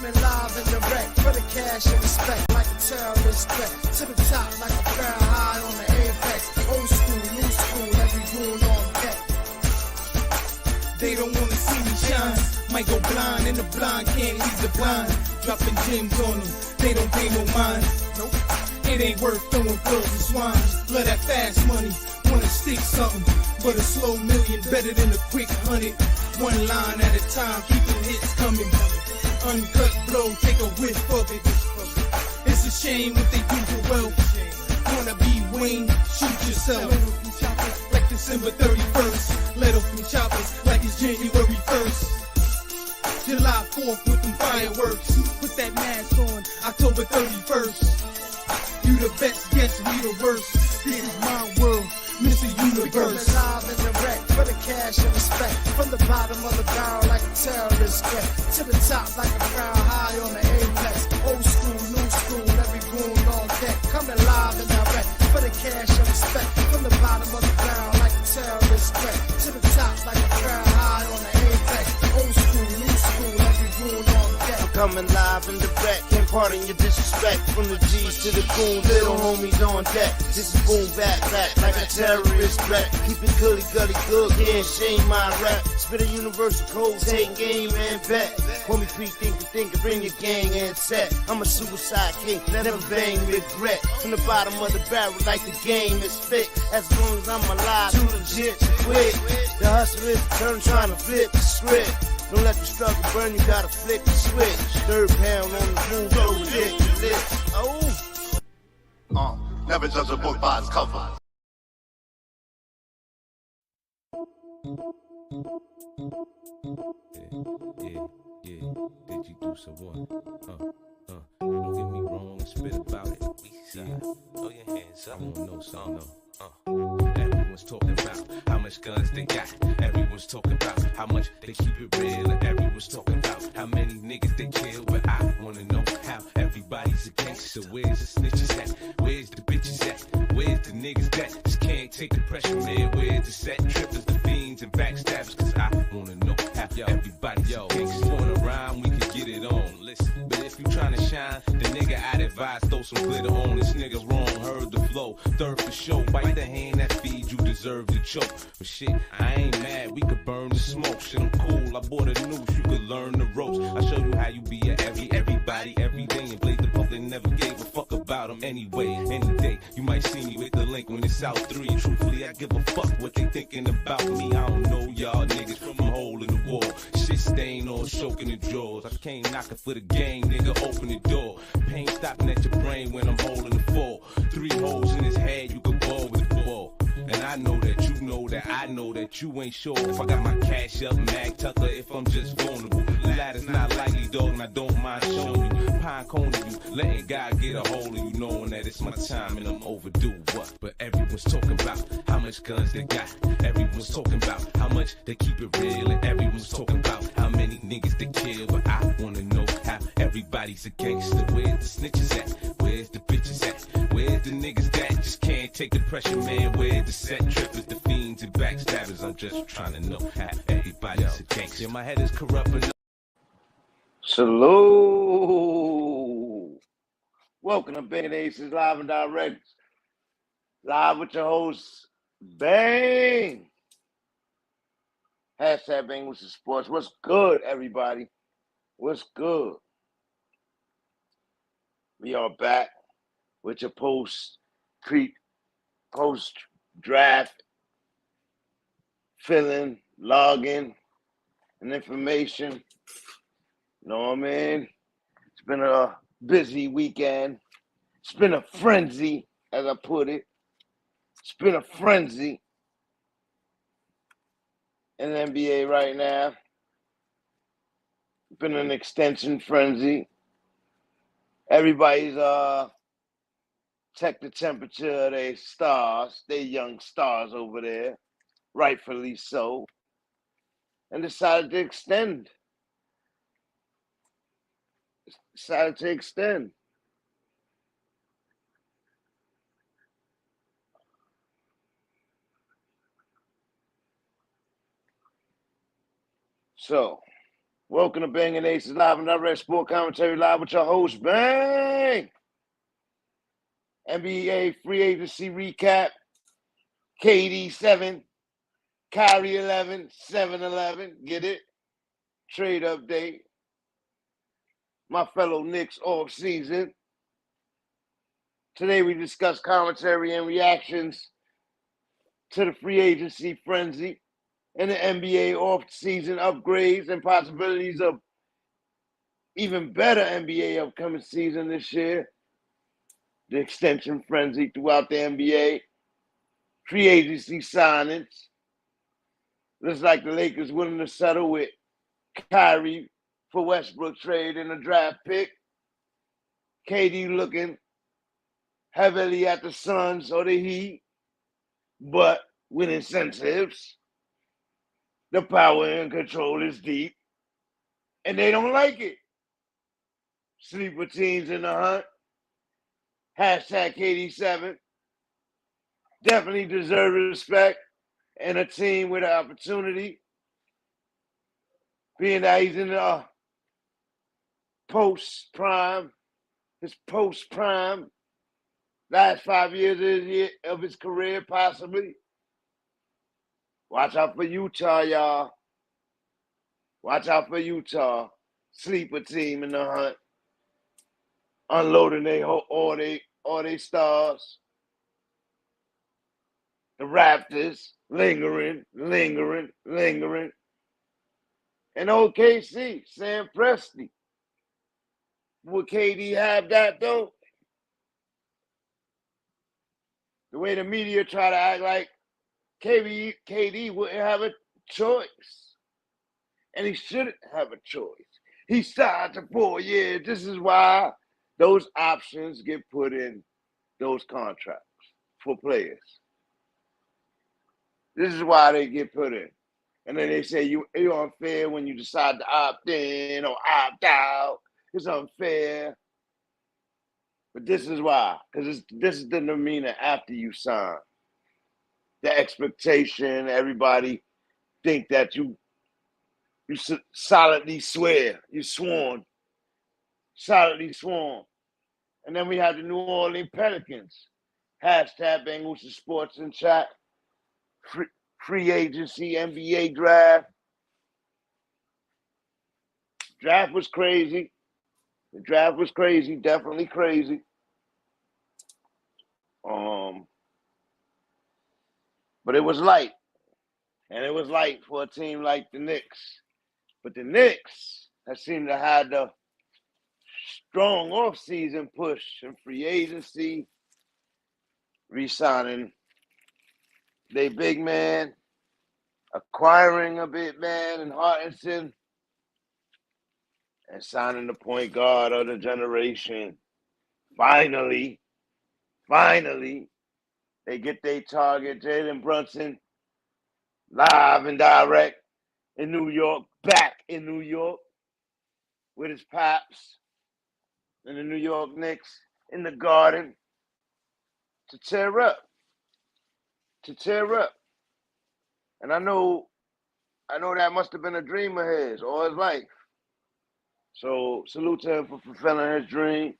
Coming live and direct for the cash and respect, like a terrorist threat. To the top, like a crown high on the apex. Old school, new school, every goon on deck. They don't wanna see me shine. Might go blind, and the blind can't leave the blind. Dropping gems on them, they don't pay no mind. Nope. It ain't worth throwing pearls and swine. Love that fast money, wanna stick something. But a slow million better than a quick 100. One line at a time, keep the hits coming. Uncut blow, take a whiff of it. It's a shame what they do for wealth. Wanna be Wayne, shoot yourself. Like December 31st. Let off them choppers like it's January 1st. July 4th with them fireworks. Put that mask on, October 31st. You the best, guess we the worst. This is my world, Mr. Universe. Live and direct for the cash and respect. From the bottom of the barrel like a terrorist threat. To the top like a crown high on the apex. Old school, new school, every goon on deck. Coming live and direct for the cash and respect. From the bottom of the barrel like a terrorist threat. To the top like a crown high on the apex. Old school, new school, every goon on deck. Coming live and direct, can't pardon your disrespect. From the G's to the goons, little homies on deck. This is boom back like a terrorist threat. Keep it gully good, can't shame my rap. Spit a universal code, take game and bet. Homie think, bring your gang and set. I'm a suicide king, never bang regret. From the bottom of the barrel like the game is fit. As long as I'm alive, too legit to quit. The hustle is turn trying to flip the script. Don't let the struggle burn, you gotta flip the switch. Third pound on the moon, so ridiculous. Never judge a book by its cover. Yeah. Did you do some what? Don't get me wrong and spit about it. Yeah. Throw your hands up. I wanna know something though. Everyone's talking about how much guns they got. Everyone's talking about how much they keep it real. And everyone's talking about how many niggas they kill. But I wanna know how everybody's a gangster. Where's the snitches at? Where's the bitches at? Where's the niggas that just can't take the pressure, man? Where's the set trippers, the fiends, and backstabbers? Cause I wanna know how everybody's a gangster. Going around, we can get it on. Listen, but if you tryna shine, the nigga I'd advise throw some glitter on. This nigga wrong, heard the flow. Third for show, bite the hand that feeds you, deserve to choke. But shit, I ain't mad, we could burn the smoke. Shit, I'm cool, I bought a noose, you could learn the ropes. I show you how you be a everybody, every day. And Blade the Pump, they never gave a fuck about them anyway. Any day, you might see me with the link when it's out 3. Truthfully, I give a fuck what they thinking about me. I don't know y'all niggas from a hole in the wall. Shit stain all choking the drawers. I came knocking for the gang, nigga, open the door. Pain stopping at your brain when I'm holding the fall. 3 holes in his head, you can ball with the ball. And I know that you know that I know that you ain't sure if I got my cash up, Mag Tucker, if I'm just vulnerable. The ladder's not likely, dog, and I don't mind showing you. Pine cone to you, letting God get a hold of you, knowing that it's my time and I'm overdue. What? But everyone's talking about how much guns they got. Everyone's talking about how much they keep it real. And everyone's talking about how many niggas they kill. But I wanna know how everybody's a gangster. Where's the snitches at? Where's the bitches at? Where's the niggas that just can't take the pressure, man? Where's the set trippers, the fiends, and backstabbers? I'm just trying to know how everybody's a gangster. Yeah, my head is corrupt enough. Salute. Welcome to BANGnACES Live and Direct. Live with your host, Bang. Hashtag BANGnACES Sports. What's good, everybody? What's good? We are back with your post-draft filling, login, and information. You know what I mean? It's been a busy weekend. It's been a frenzy, as I put it. It's been a frenzy in the NBA right now. It's been an extension frenzy. Everybody's check the temperature of their stars, their young stars over there, rightfully so, and decided to extend. So, Welcome to BANGnACES Live and Direct Sport Commentary Live with your host, Bang! NBA free agency recap, KD7-Kyrie11, 7-11, get it? Trade update. My fellow Knicks off-season. Today we discuss commentary and reactions to the free agency frenzy and the NBA off-season upgrades and possibilities of even better NBA upcoming season this year. The extension frenzy throughout the NBA. Free agency signings. Looks like the Lakers willing to settle with Kyrie for Westbrook trade and a draft pick. KD looking heavily at the Suns or the Heat, but with incentives. The power and control is deep, and they don't like it. Sleeper teams in the hunt. Hashtag KD7. Definitely deserve respect, and a team with an opportunity. Being that he's in the post-prime, his post-prime, last 5 years of his career, possibly. Watch out for Utah, y'all. Watch out for Utah. Sleeper team in the hunt. Unloading all they stars. The Raptors lingering. And OKC, Sam Presti. Would KD have that though? The way the media try to act like KD wouldn't have a choice. And he shouldn't have a choice. He signed to 4 years. This is why those options get put in those contracts for players. This is why they get put in. And then they say you're unfair when you decide to opt in or opt out. It's unfair. But this is why. Because this is the demeanor after you sign. The expectation, everybody think that you solidly swear. You sworn. Solidly sworn. And then we have the New Orleans Pelicans. Hashtag BANGnACES Sports in chat. Free agency, NBA draft. Draft was crazy. The draft was crazy, definitely crazy. But it was light. And it was light for a team like the Knicks. But the Knicks have seemed to have the strong off-season push in free agency, re-signing their big man, acquiring a big man in Hartenson, and signing the point guard of the generation. Finally, they get their target, Jalen Brunson, live and direct in New York, back in New York with his paps and the New York Knicks in the Garden to tear up. And I know that must have been a dream of his all his life. So salute to him for fulfilling his dream.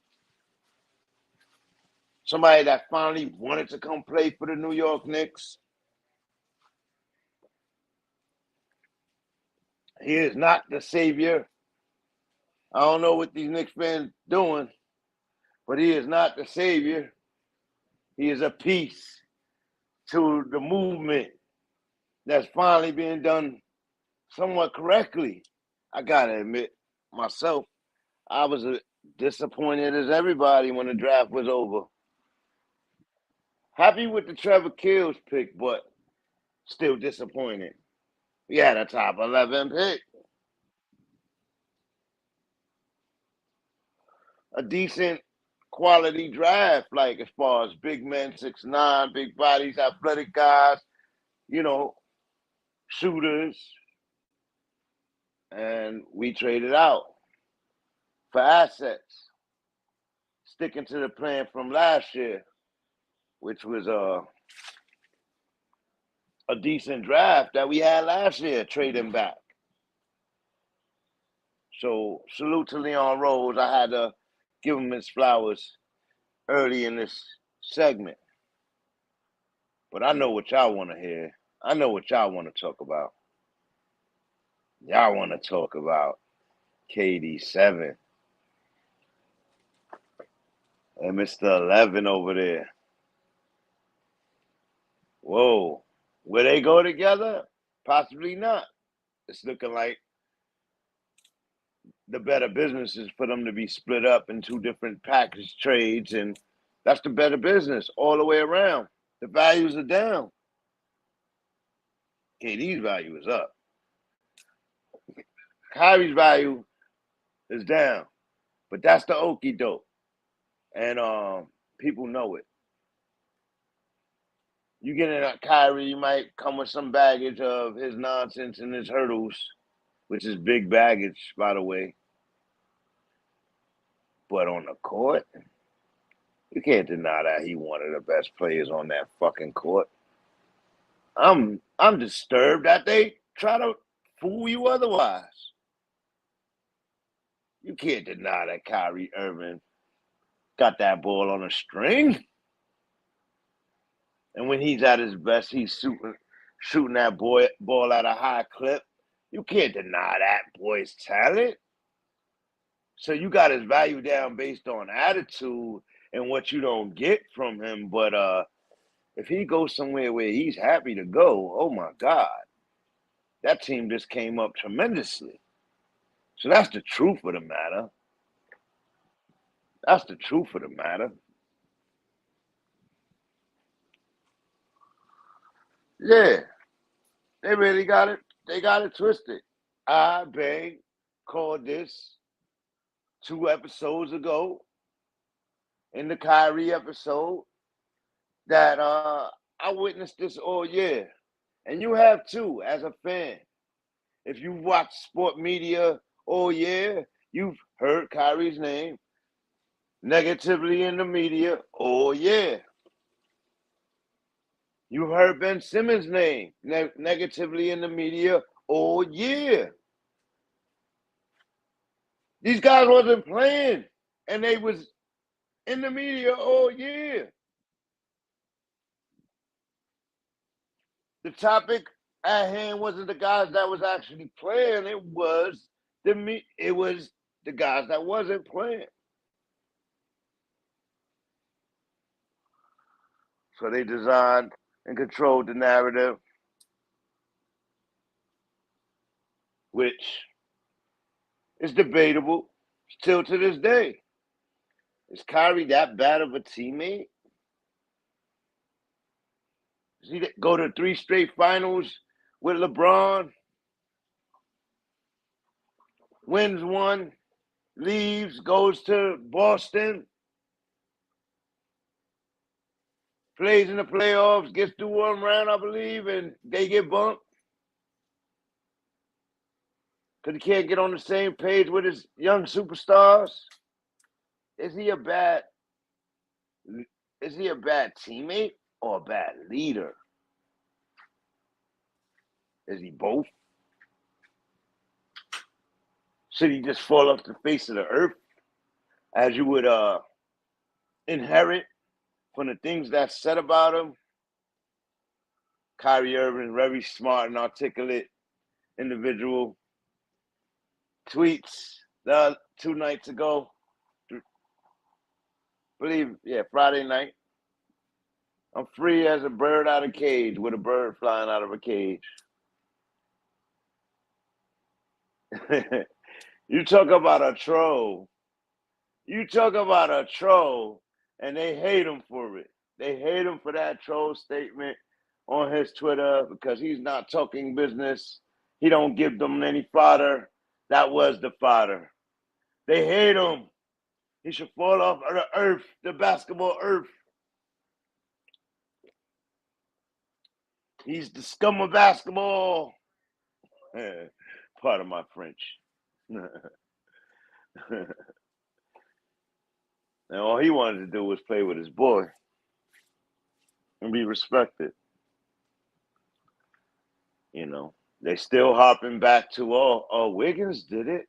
Somebody that finally wanted to come play for the New York Knicks. He is not the savior. I don't know what these Knicks fans doing, but he is not the savior. He is a piece to the movement that's finally being done somewhat correctly. I gotta admit, myself, I was as disappointed as everybody when the draft was over. Happy with the Trevor Kills pick, but still disappointed. We had a top 11 pick. A decent quality draft, like as far as big men, 6'9", big bodies, athletic guys, shooters. And we traded out for assets, sticking to the plan from last year, which was a decent draft that we had last year, trading back. So salute to Leon Rose. I had to give him his flowers early in this segment. But I know what y'all want to hear. I know what y'all want to talk about. Y'all want to talk about KD7 and Mr. 11 over there. Whoa. Will they go together? Possibly not. It's looking like the better business is for them to be split up in two different package trades, and that's the better business all the way around. The values are down. KD's value is up. Kyrie's value is down. But that's the okie doke. And people know it. You get in a Kyrie, you might come with some baggage of his nonsense and his hurdles, which is big baggage, by the way. But on the court, you can't deny that he one of the best players on that fucking court. I'm disturbed that they try to fool you otherwise. You can't deny that Kyrie Irving got that ball on a string. And when he's at his best, he's shooting that ball at a high clip. You can't deny that boy's talent. So you got his value down based on attitude and what you don't get from him. But if he goes somewhere where he's happy to go, oh my God, that team just came up tremendously. So that's the truth of the matter. That's the truth of the matter. Yeah, they really got it. They got it twisted. Bang called this 2 episodes ago in the Kyrie episode that I witnessed this all year. And you have too, as a fan. If you've watched sport media all year, you've heard Kyrie's name negatively in the media all year. You've heard Ben Simmons' name negatively in the media all year. These guys wasn't playing, and they was in the media all year. The topic at hand wasn't the guys that was actually playing. It was the guys that wasn't playing. So they designed and controlled the narrative, which is debatable still to this day. Is Kyrie that bad of a teammate? Does he go to 3 straight finals with LeBron? Wins 1, leaves, goes to Boston, plays in the playoffs, gets through 1 round, I believe, and they get bumped because he can't get on the same page with his young superstars. Is he a bad teammate or a bad leader? Is he both? Should he just fall off the face of the earth as you would inherit from the things that's said about him? Kyrie Irving, very smart and articulate individual, tweets 2 nights ago, Friday night. I'm free as a bird out of a cage with a bird flying out of a cage. You talk about a troll. And they hate him for it. They hate him for that troll statement on his Twitter because he's not talking business. He don't give them any fodder. That was the fodder. They hate him. He should fall off the earth, the basketball earth. He's the scum of basketball. Part of my French. And all he wanted to do was play with his boy and be respected. You know, they still hopping back to, Wiggins did it.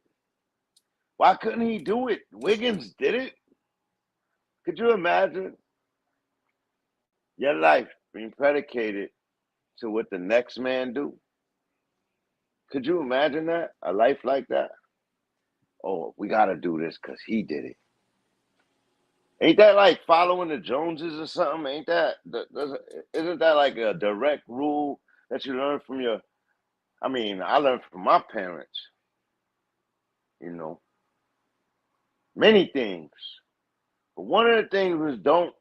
Why couldn't he do it? Wiggins did it. Could you imagine your life being predicated to what the next man do? Could you imagine that? A life like that? Oh, we got to do this because he did it. Ain't that like following the Joneses or something? Ain't that, isn't that like a direct rule that you learn from your, I mean, I learned from my parents, you know, many things. But one of the things was don't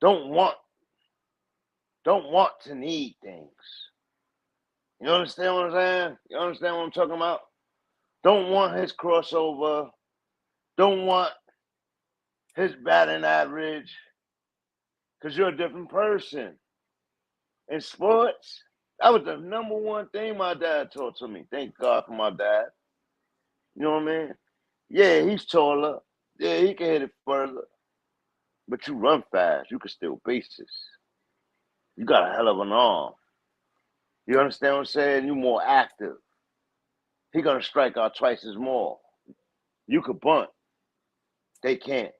want to need things. You understand what I'm saying? You understand what I'm talking about? Don't want his crossover. Don't want his batting average. Because you're a different person. In sports, that was the number one thing my dad taught to me. Thank God for my dad. You know what I mean? Yeah, he's taller. Yeah, he can hit it further. But you run fast. You can steal bases. You got a hell of an arm. You understand what I'm saying? You're more active. He gonna strike out twice as more. You could bunt. They can't.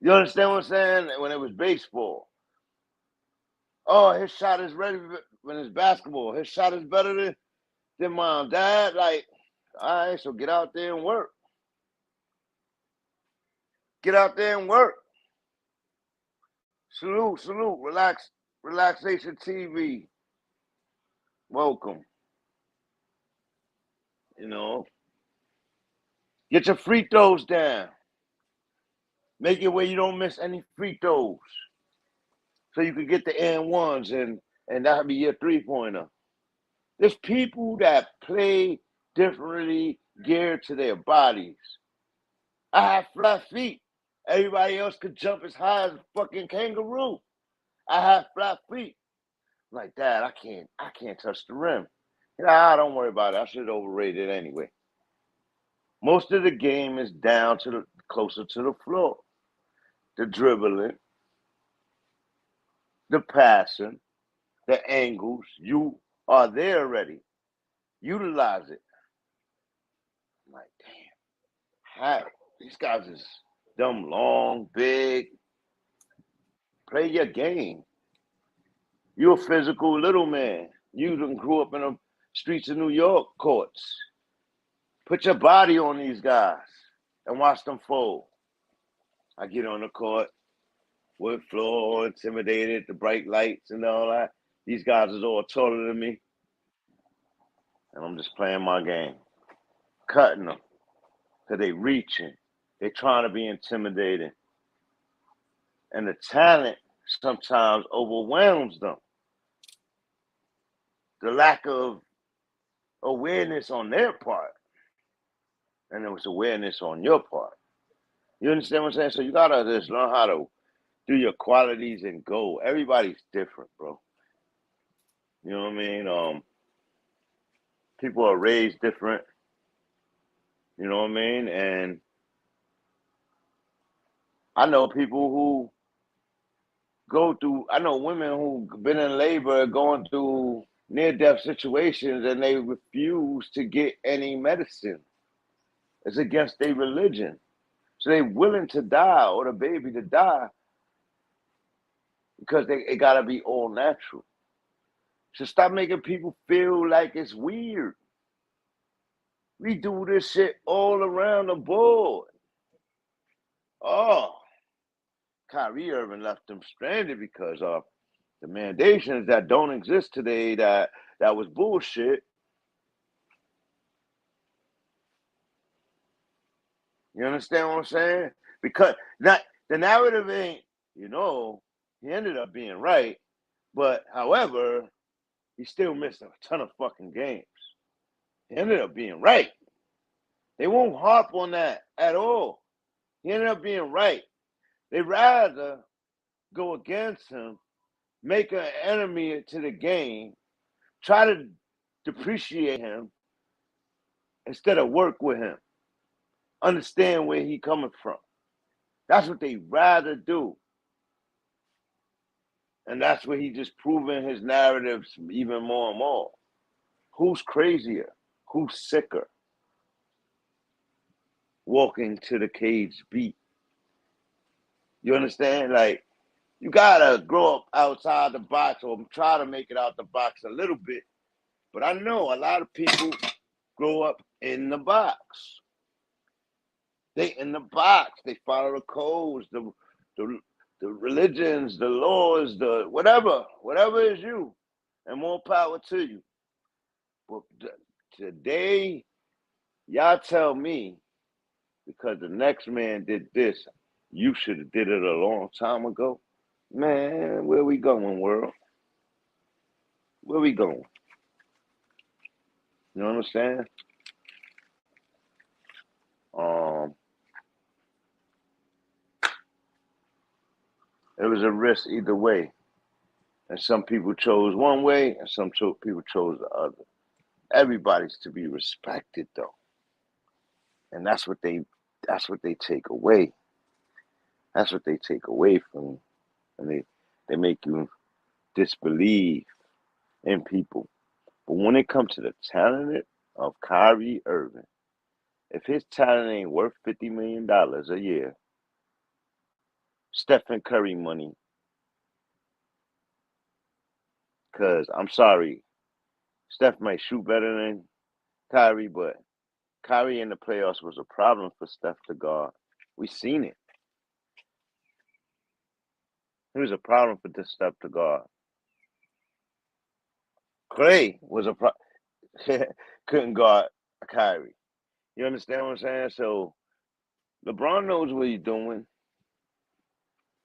You understand what I'm saying? When it was baseball. Oh, his shot is ready when it's basketball. His shot is better than mom. Dad, like, all right, so get out there and work. Get out there and work. Salute. Relaxation TV. Welcome. You know. Get your free throws down. Make it where you don't miss any free throws. So you can get the N1s and that'll be your three-pointer. There's people that play differently geared to their bodies. I have flat feet. Everybody else could jump as high as a fucking kangaroo. I have flat feet. Like, Dad, I can't touch the rim. Don't worry about it. I should overrate it anyway. Most of the game is down to the closer to the floor. The dribbling, the passing, the angles. You are there already. Utilize it. I'm like, damn. These guys is dumb, long, big. Play your game. You're a physical little man. You done grew up in the streets of New York courts. Put your body on these guys and watch them fold. I get on the court, wood floor, intimidated, the bright lights and all that. These guys is all taller than me. And I'm just playing my game. Cutting them. Because they reaching. They trying to be intimidating. And the talent sometimes overwhelms them. The lack of awareness on their part. And it was awareness on your part. You understand what I'm saying? So you gotta just learn how to do your qualities and go. Everybody's different, bro. You know what I mean? People are raised different. You know what I mean? And I know people who I know women who've been in labor going through near-death situations and they refuse to get any medicine. It's against their religion. So they're willing to die or the baby to die because it got to be all natural. So stop making people feel like it's weird. We do this shit all around the board. Oh, Kyrie Irving left them stranded because of the mandations that don't exist today that was bullshit. You understand what I'm saying? Because the narrative ain't, he ended up being right. But, however, he still missed a ton of fucking games. He ended up being right. They won't harp on that at all. He ended up being right. They'd rather go against him, make an enemy to the game, try to depreciate him instead of work with him. Understand where he coming from. That's what they rather do. And that's where he just proving his narratives even more and more. Who's crazier? Who's sicker? walking to the cage beat. You understand? Like, you gotta grow up outside the box or try to make it out the box a little bit. But I know a lot of people grow up in the box. They in the box. They follow the codes, the religions, the laws, the whatever is you, and more power to you. But today, y'all tell me, because the next man did this, you should have did it a long time ago. Man, where we going, world? Where we going? You understand? It was a risk either way. And some people chose one way and some people chose the other. Everybody's to be respected though. And that's what they take away. That's what they take away from you. And they make you disbelieve in people. But when it comes to the talent of Kyrie Irving, if his talent ain't worth $50 million a year, Stephen Curry money, because I'm sorry, Steph might shoot better than Kyrie, but Kyrie in the playoffs was a problem for Steph to guard. We seen it. It was a problem for this Steph to guard. Clay was couldn't guard Kyrie. You understand what I'm saying? So LeBron knows what he's doing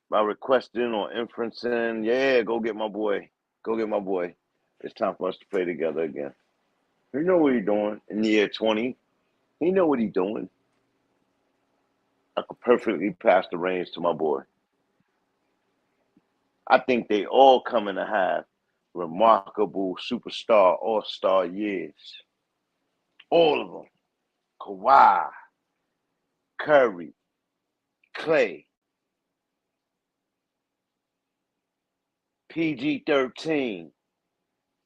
by requesting or inferencing. Yeah, go get my boy. Go get my boy. It's time for us to play together again. He know what he's doing in the year 20. He know what he's doing. I could perfectly pass the reins to my boy. I think they all coming to have remarkable superstar, all-star years. All of them. Kawhi, Curry, Clay, PG-13.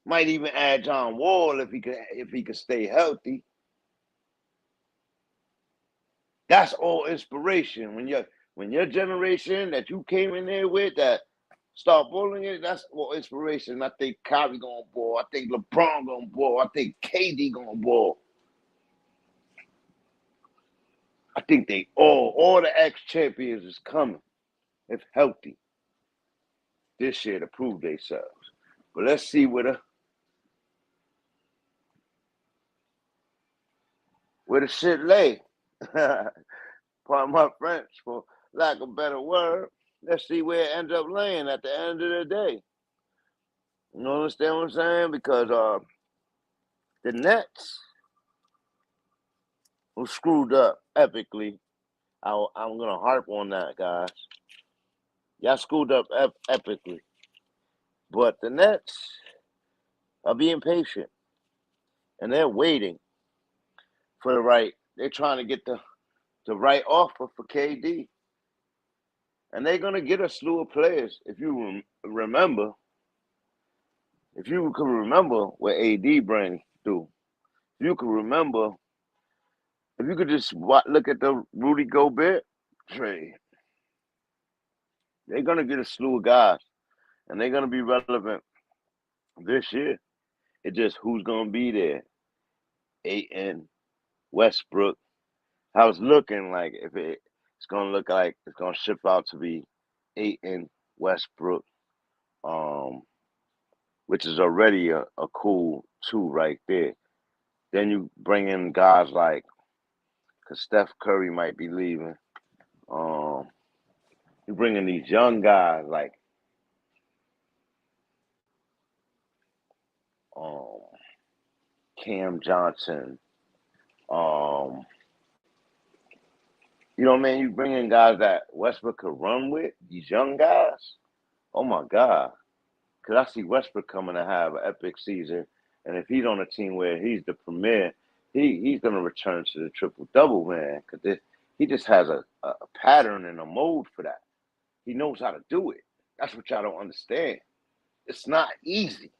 Might even add John Wall if he could stay healthy. That's all inspiration. When your generation that you came in there with that start bowling it, that's all inspiration. I think Kyrie gonna ball. I think LeBron gonna ball. I think KD gonna ball. I think they all the ex-champions is coming, if healthy, this year to prove themselves. But let's see where the shit lay. Pardon my French, for lack of a better word. Let's see where it ends up laying at the end of the day. You understand what I'm saying? Because the Nets were screwed up epically. I'm going to harp on that, guys. Y'all screwed up epically. But the Nets are being patient. And they're waiting for the right. They're trying to get the right offer for KD. And they're going to get a slew of players. If you remember, if you can remember what AD brings through, if you can remember, if you could just look at the Rudy Gobert trade, they're going to get a slew of guys. And they're going to be relevant this year. It's just who's going to be there. Ayton, Westbrook. I was looking like if it's going to look like it's going to ship out to be Ayton, Westbrook, which is already a cool two right there. Then you bring in guys like, because Steph Curry might be leaving. You bring in these young guys like Cam Johnson. You know what I mean? You bring in guys that Westbrook could run with, these young guys. Oh, my God. Because I see Westbrook coming to have an epic season. And if he's on a team where he's the premier, he's going to return to the triple-double, man. Because he just has a pattern and a mode for that. He knows how to do it. That's what y'all don't understand. It's not easy.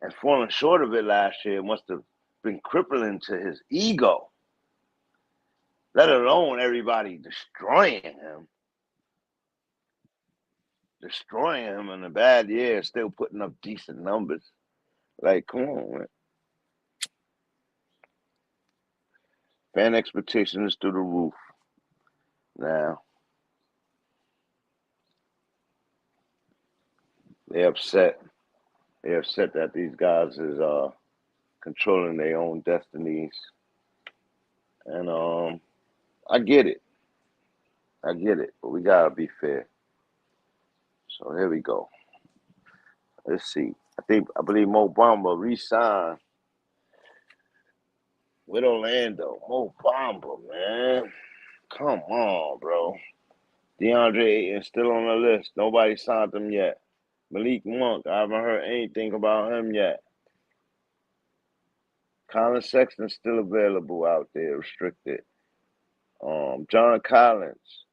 And falling short of it last year must have been crippling to his ego. let alone everybody destroying him. Destroying him in a bad year, still putting up decent numbers. Like, come on, man. Fan expectations through the roof. Now, they're upset. They're upset that these guys is controlling their own destinies. And I get it. I get it. But we gotta be fair. So here we go. Let's see. I believe Mo Bamba re-signed with Orlando. Mo Bamba, man. Come on, bro. DeAndre Ayton still on the list. Nobody signed him yet. Malik Monk, I haven't heard anything about him yet. Colin Sexton's still available out there, restricted. John Collins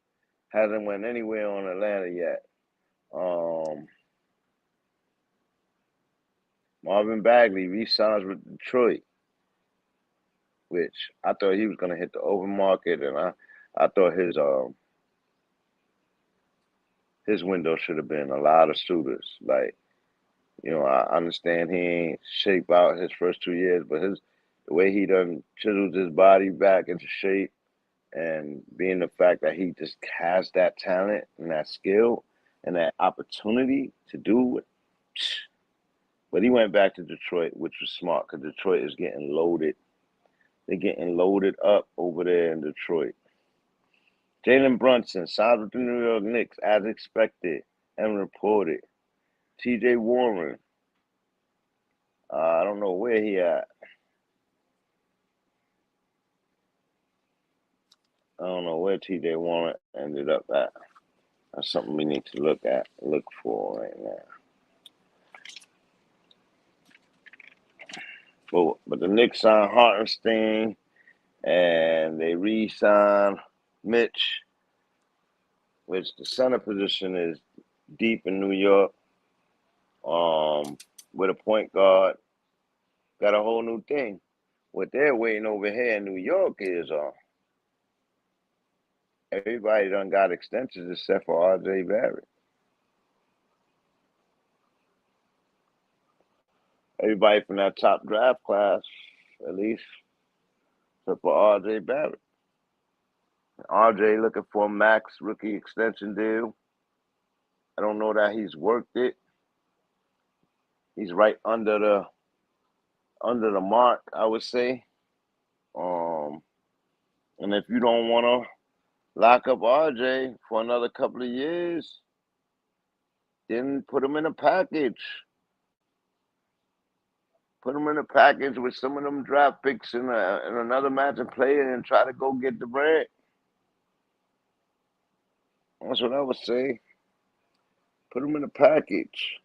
hasn't went anywhere on Atlanta yet. Marvin Bagley re-signs with Detroit, which I thought he was going to hit the open market, and I thought his window should have been a lot of suitors. Like, you know, I understand he ain't shape out his first 2 years, but the way he done chiseled his body back into shape, and being the fact that he just has that talent and that skill and that opportunity to do it. But he went back to Detroit, which was smart, because Detroit is getting loaded. They're getting loaded up over there in Detroit. Jalen Brunson signed with the New York Knicks as expected and reported. TJ Warren, I don't know where he at. I don't know where TJ Warren ended up at. That's something we need to look for right now. But the Knicks signed Hartenstein, and they re-signed Mitch, which the center position is deep in New York. With a point guard, got a whole new thing. What they're waiting over here in New York is everybody done got extensions except for R.J. Barrett. Everybody from that top draft class, at least, except for R.J. Barrett. R.J. looking for a max rookie extension deal. I don't know that he's worked it. He's right under the mark, I would say. And if you don't want to lock up RJ for another couple of years, then put him in a package. Put him in a package with some of them draft picks and another matching player and try to go get the bread. That's what I would say. Put him in a package.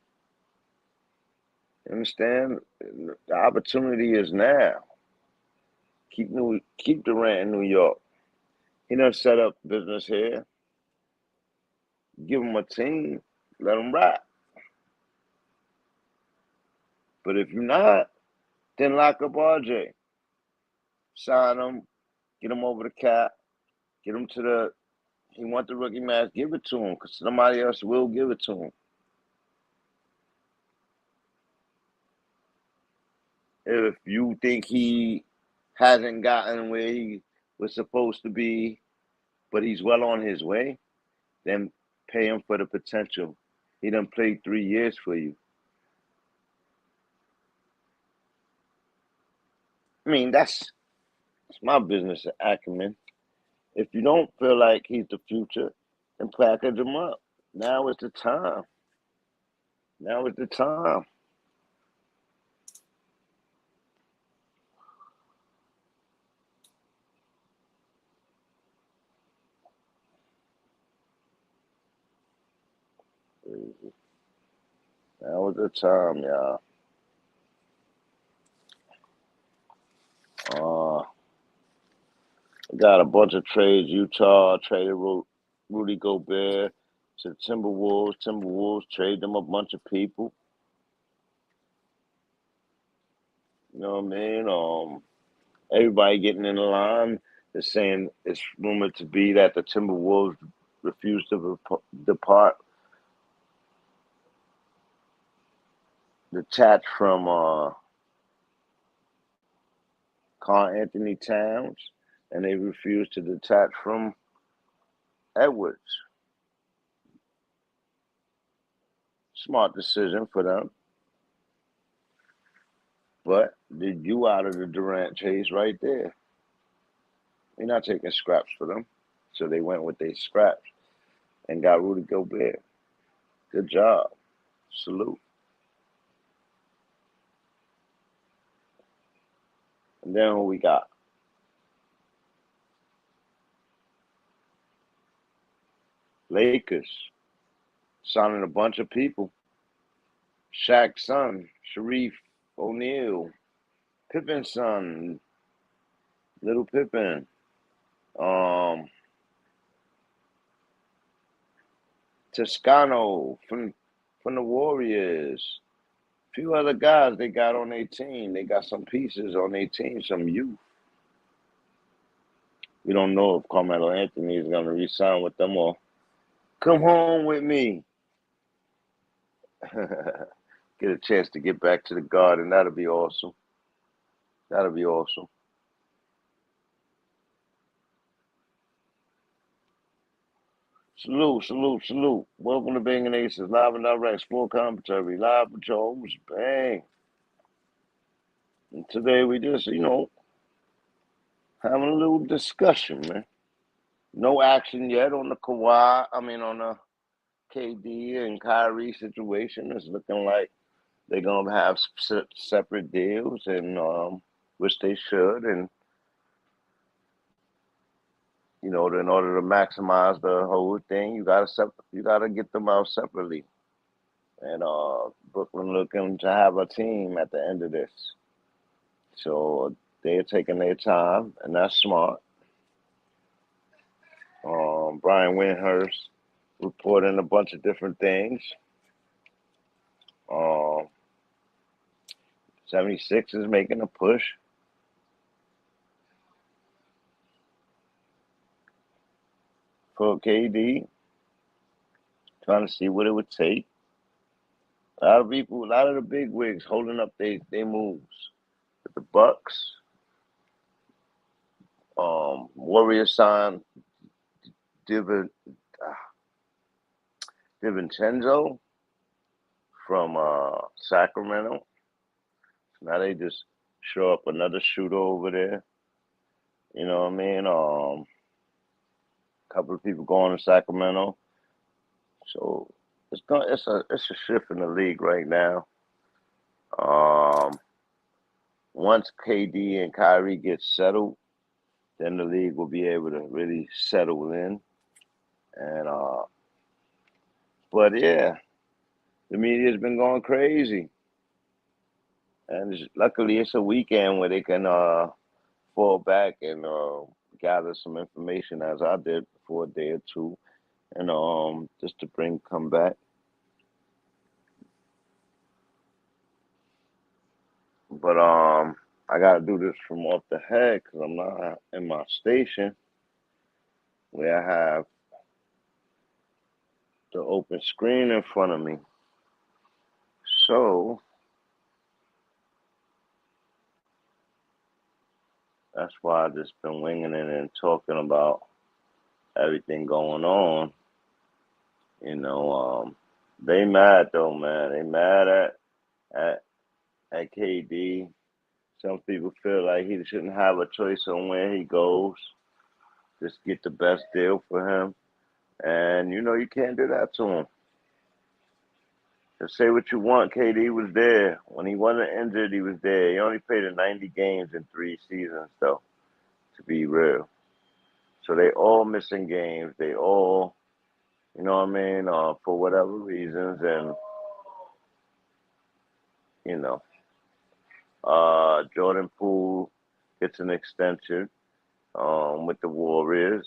You understand? The opportunity is now. Keep Durant in New York. He done set up business here. Give him a team. Let him rock. But if you're not, then lock up RJ. Sign him. Get him over the cap. Get him to he want the rookie max. Give it to him, because somebody else will give it to him. If you think he hasn't gotten where he was supposed to be, but he's well on his way, then pay him for the potential. He done played 3 years for you. I mean, that's my business acumen. If you don't feel like he's the future, then package him up. Now is the time. Now is the time. Now is the time, y'all. Got a bunch of trades. Utah traded Rudy Gobert to the Timberwolves. Timberwolves trade them a bunch of people. You know what I mean? Everybody getting in the line. They're saying it's rumored to be that the Timberwolves refused to detach from Karl Anthony Towns, and they refused to detach from Edwards. Smart decision for them. But did you out of the Durant chase right there? You're not taking scraps for them. So they went with their scraps and got Rudy Gobert. Good job. Salute. And then who we got? Lakers. Signing a bunch of people. Shaq's son, Sharif O'Neal. Pippen's son, Little Pippen. Toscano from the Warriors. A few other guys they got on their team. They got some pieces on their team, some youth. We don't know if Carmelo Anthony is going to re-sign with them or come home with me. Get a chance to get back to the Garden. That'll be awesome. That'll be awesome. Salute, salute, salute. Welcome to BANGnACES, live and direct, sport commentary, live with your host, Bang. And today we just, having a little discussion, man. No action yet on the on the KD and Kyrie situation. It's looking like they're going to have separate deals, and which they should. And, in order to maximize the whole thing, you gotta get them out separately. And Brooklyn looking to have a team at the end of this. So they're taking their time, and that's smart. Brian Windhurst reporting a bunch of different things. 76 is making a push. For KD, trying to see what it would take. A lot of the big wigs holding up their moves. With the Bucks, Warriors signed DiVincenzo from Sacramento. Now they just show up another shooter over there. You know what I mean? A couple of people going to Sacramento. So it's a shift in the league right now. Once KD and Kyrie get settled, then the league will be able to really settle in. And but yeah, the media's been going crazy. And luckily it's a weekend where they can fall back and gather some information, as I did for a day or two, and just to come back. But I gotta do this from off the head because I'm not in my station where I have the open screen in front of me. So that's why I've just been winging it and talking about everything going on. They mad though, man. They mad at KD. Some people feel like he shouldn't have a choice on where he goes. Just get the best deal for him. And, you can't do that to him. Just say what you want. KD was there. When he wasn't injured, he was there. He only played in 90 games in 3 seasons, though, to be real. So they all missing games. They all, for whatever reasons. And, Jordan Poole gets an extension with the Warriors.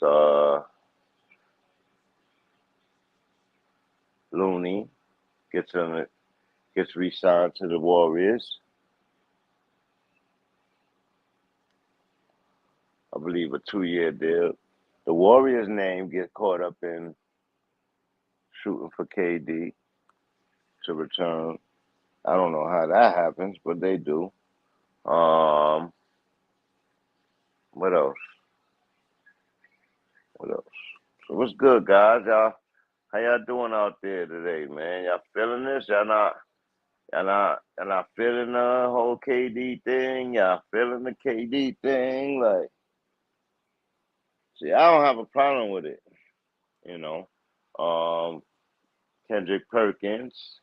Looney gets re-signed to the Warriors. I believe, a 2-year deal. The Warriors' name gets caught up in shooting for KD to return. I don't know how that happens, but they do. What else? What else? So what's good, guys? Y'all, how y'all doing out there today, man? Y'all feeling this? Y'all not feeling the whole KD thing? Y'all feeling the KD thing? Like, see, I don't have a problem with it, you know. Kendrick Perkins,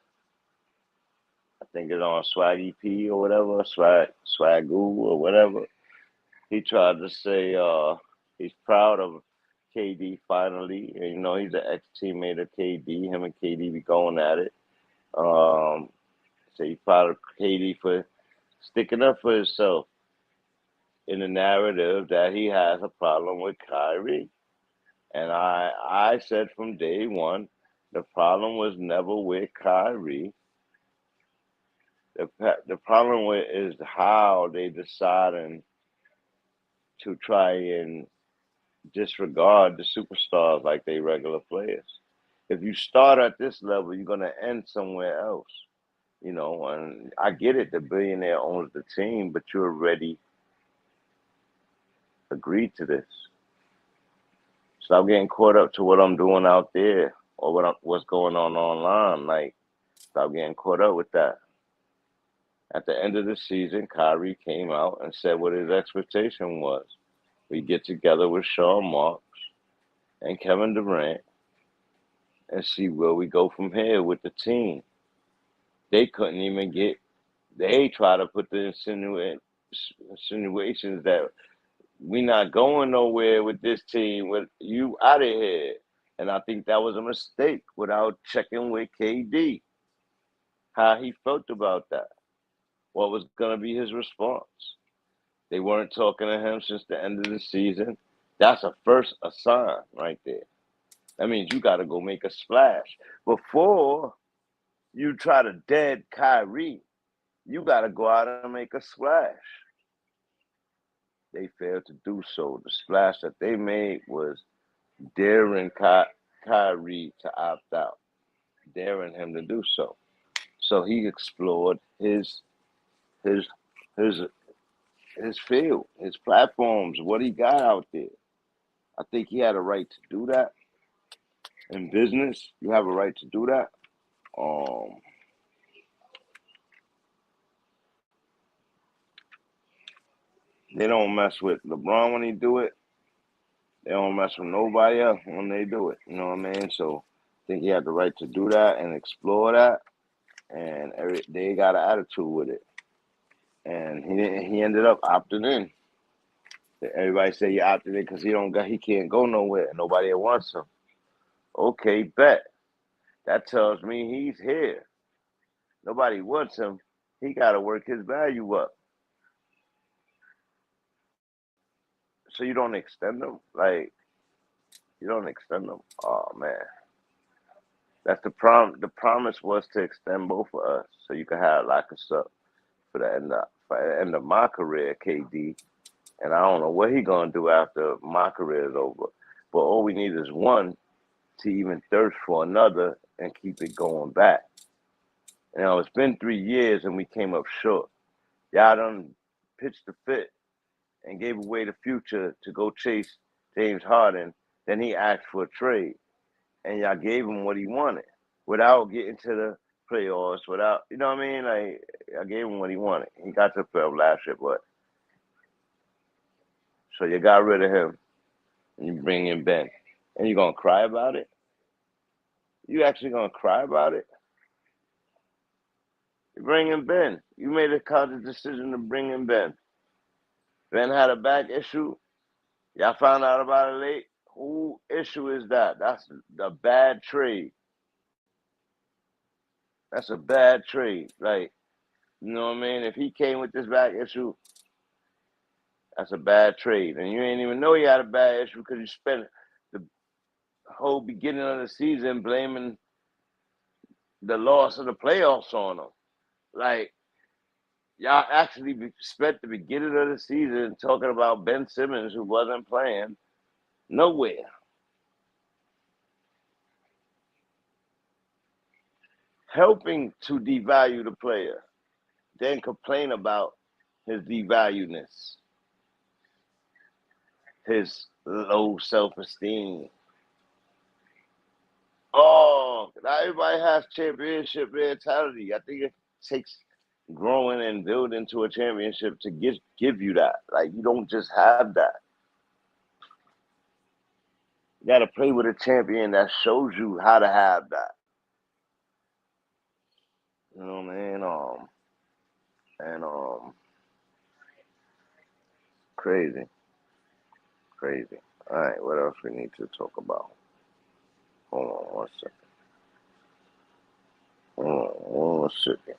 I think it's on Swaggy P or whatever, Swagoo or whatever. He tried to say he's proud of KD finally. And, you know, he's an ex-teammate of KD. Him and KD be going at it. So he's proud of KD for sticking up for himself in the narrative that he has a problem with Kyrie. And I said from day one, the problem was never with Kyrie. The problem with is how they decided to try and disregard the superstars like they regular players. If you start at this level, you're gonna end somewhere else. You know, and I get it, the billionaire owns the team, but you already agreed to this. Stop getting caught up to what I'm doing out there or what's going on online. Like, stop getting caught up with that. At the end of the season, Kyrie came out and said what his expectation was. We get together with Sean Marks and Kevin Durant and see where we go from here with the team. They couldn't even they try to put the insinuations that we not going nowhere with this team, with you out of here. And I think that was a mistake without checking with KD, how he felt about that. What was going to be his response? They weren't talking to him since the end of the season. That's a sign right there. That means you got to go make a splash. Before you try to dead Kyrie, you got to go out and make a splash. They failed to do so. The splash that they made was daring Kyrie to opt out, daring him to do so. So he explored his field, his platforms, what he got out there. I think he had a right to do that. In business, you have a right to do that. They don't mess with LeBron when he do it. They don't mess with nobody else when they do it. You know what I mean? So I think he had the right to do that and explore that. And they got an attitude with it. And he ended up opting in. Everybody say he opted in because he can't go nowhere. Nobody wants him. Okay, bet. That tells me he's here. Nobody wants him. He got to work his value up. So you don't extend them? Like, you don't extend them? Oh, man. That's the promise was to extend both of us so you could have lock us up for the end of my career, KD. And I don't know what he going to do after my career is over. But all we need is one to even thirst for another and keep it going back. You know, it's been 3 years and we came up short. Y'all done pitched the fit and gave away the future to go chase James Harden. Then he asked for a trade. And y'all gave him what he wanted without getting to the playoffs, without, you know what I mean? Like, I gave him what he wanted. He got to the playoffs last year, but. So you got rid of him and you bring in Ben. And you're going to cry about it? You actually going to cry about it? You bring in Ben. You made a conscious decision to bring in Ben. Ben had a back issue. Y'all found out about it late. Who issue is that? That's a bad trade. That's a bad trade. Like, you know what I mean? If he came with this back issue, that's a bad trade. And you ain't even know he had a bad issue because you spent the whole beginning of the season blaming the loss of the playoffs on him. Like, Y'all actually spent the beginning of the season talking about Ben Simmons, who wasn't playing nowhere. Helping to devalue the player, then complain about his devaluedness, his low self-esteem. Oh, not everybody has championship mentality. I think it takes growing and building to a championship to give you that. Like, you don't just have that. You got to play with a champion that shows you how to have that. You know what I mean? Crazy. All right, what else we need to talk about? Hold on 1 second. Hold on 1 second.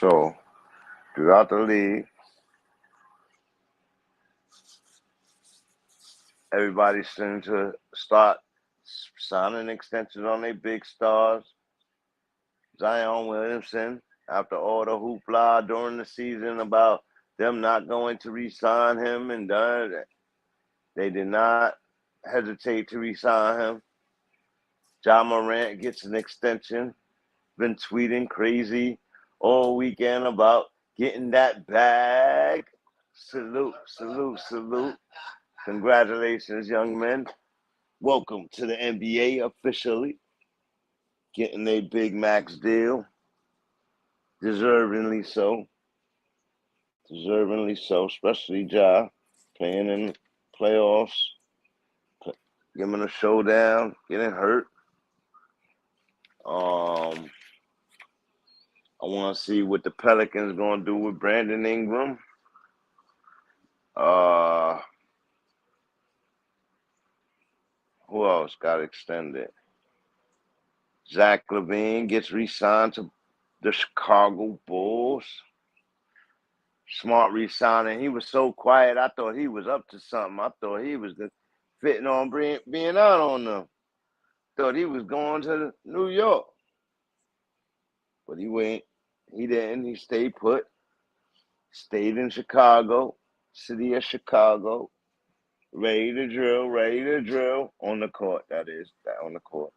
So, throughout the league, everybody seems to start signing extensions on their big stars. Zion Williamson, after all the hoopla during the season about them not going to re-sign him, and they did not hesitate to re-sign him. Ja Morant gets an extension. Been tweeting crazy all weekend about getting that bag. Salute. Congratulations, young men. Welcome to the NBA officially. Getting a big max deal. Deservingly so, especially Ja playing in playoffs, giving a showdown, getting hurt. I want to see what the Pelicans going to do with Brandon Ingram. Who else got extended? Zach Levine gets re-signed to the Chicago Bulls. Smart re-signing. He was so quiet. I thought he was up to something. I thought he was fitting on being out on them. Thought he was going to New York. But he went. He didn't. He stayed put. Stayed in Chicago, city of Chicago. Ready to drill. On the court, that is. On the court.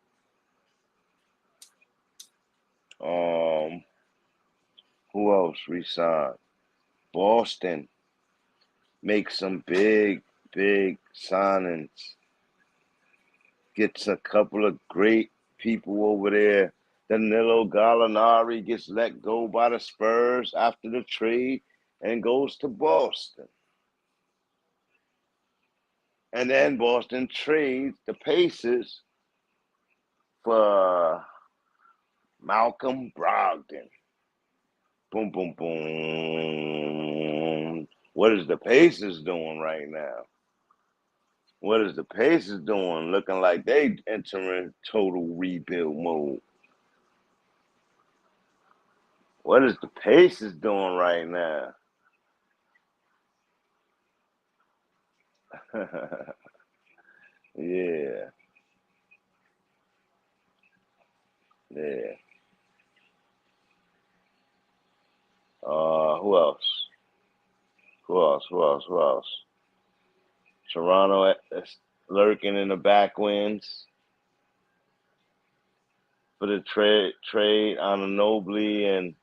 Who else re-signed? Boston makes some big signings. Gets a couple of great people over there. Danilo Gallinari gets let go by the Spurs after the trade and goes to Boston. And then Boston trades the Pacers for Malcolm Brogdon. Boom, boom, boom. What is the Pacers doing right now? What is the Pacers doing? Looking like they entering total rebuild mode. What is the Pacers doing right now? Yeah. Who else? Toronto is lurking in the backwinds for the trade on Anunoby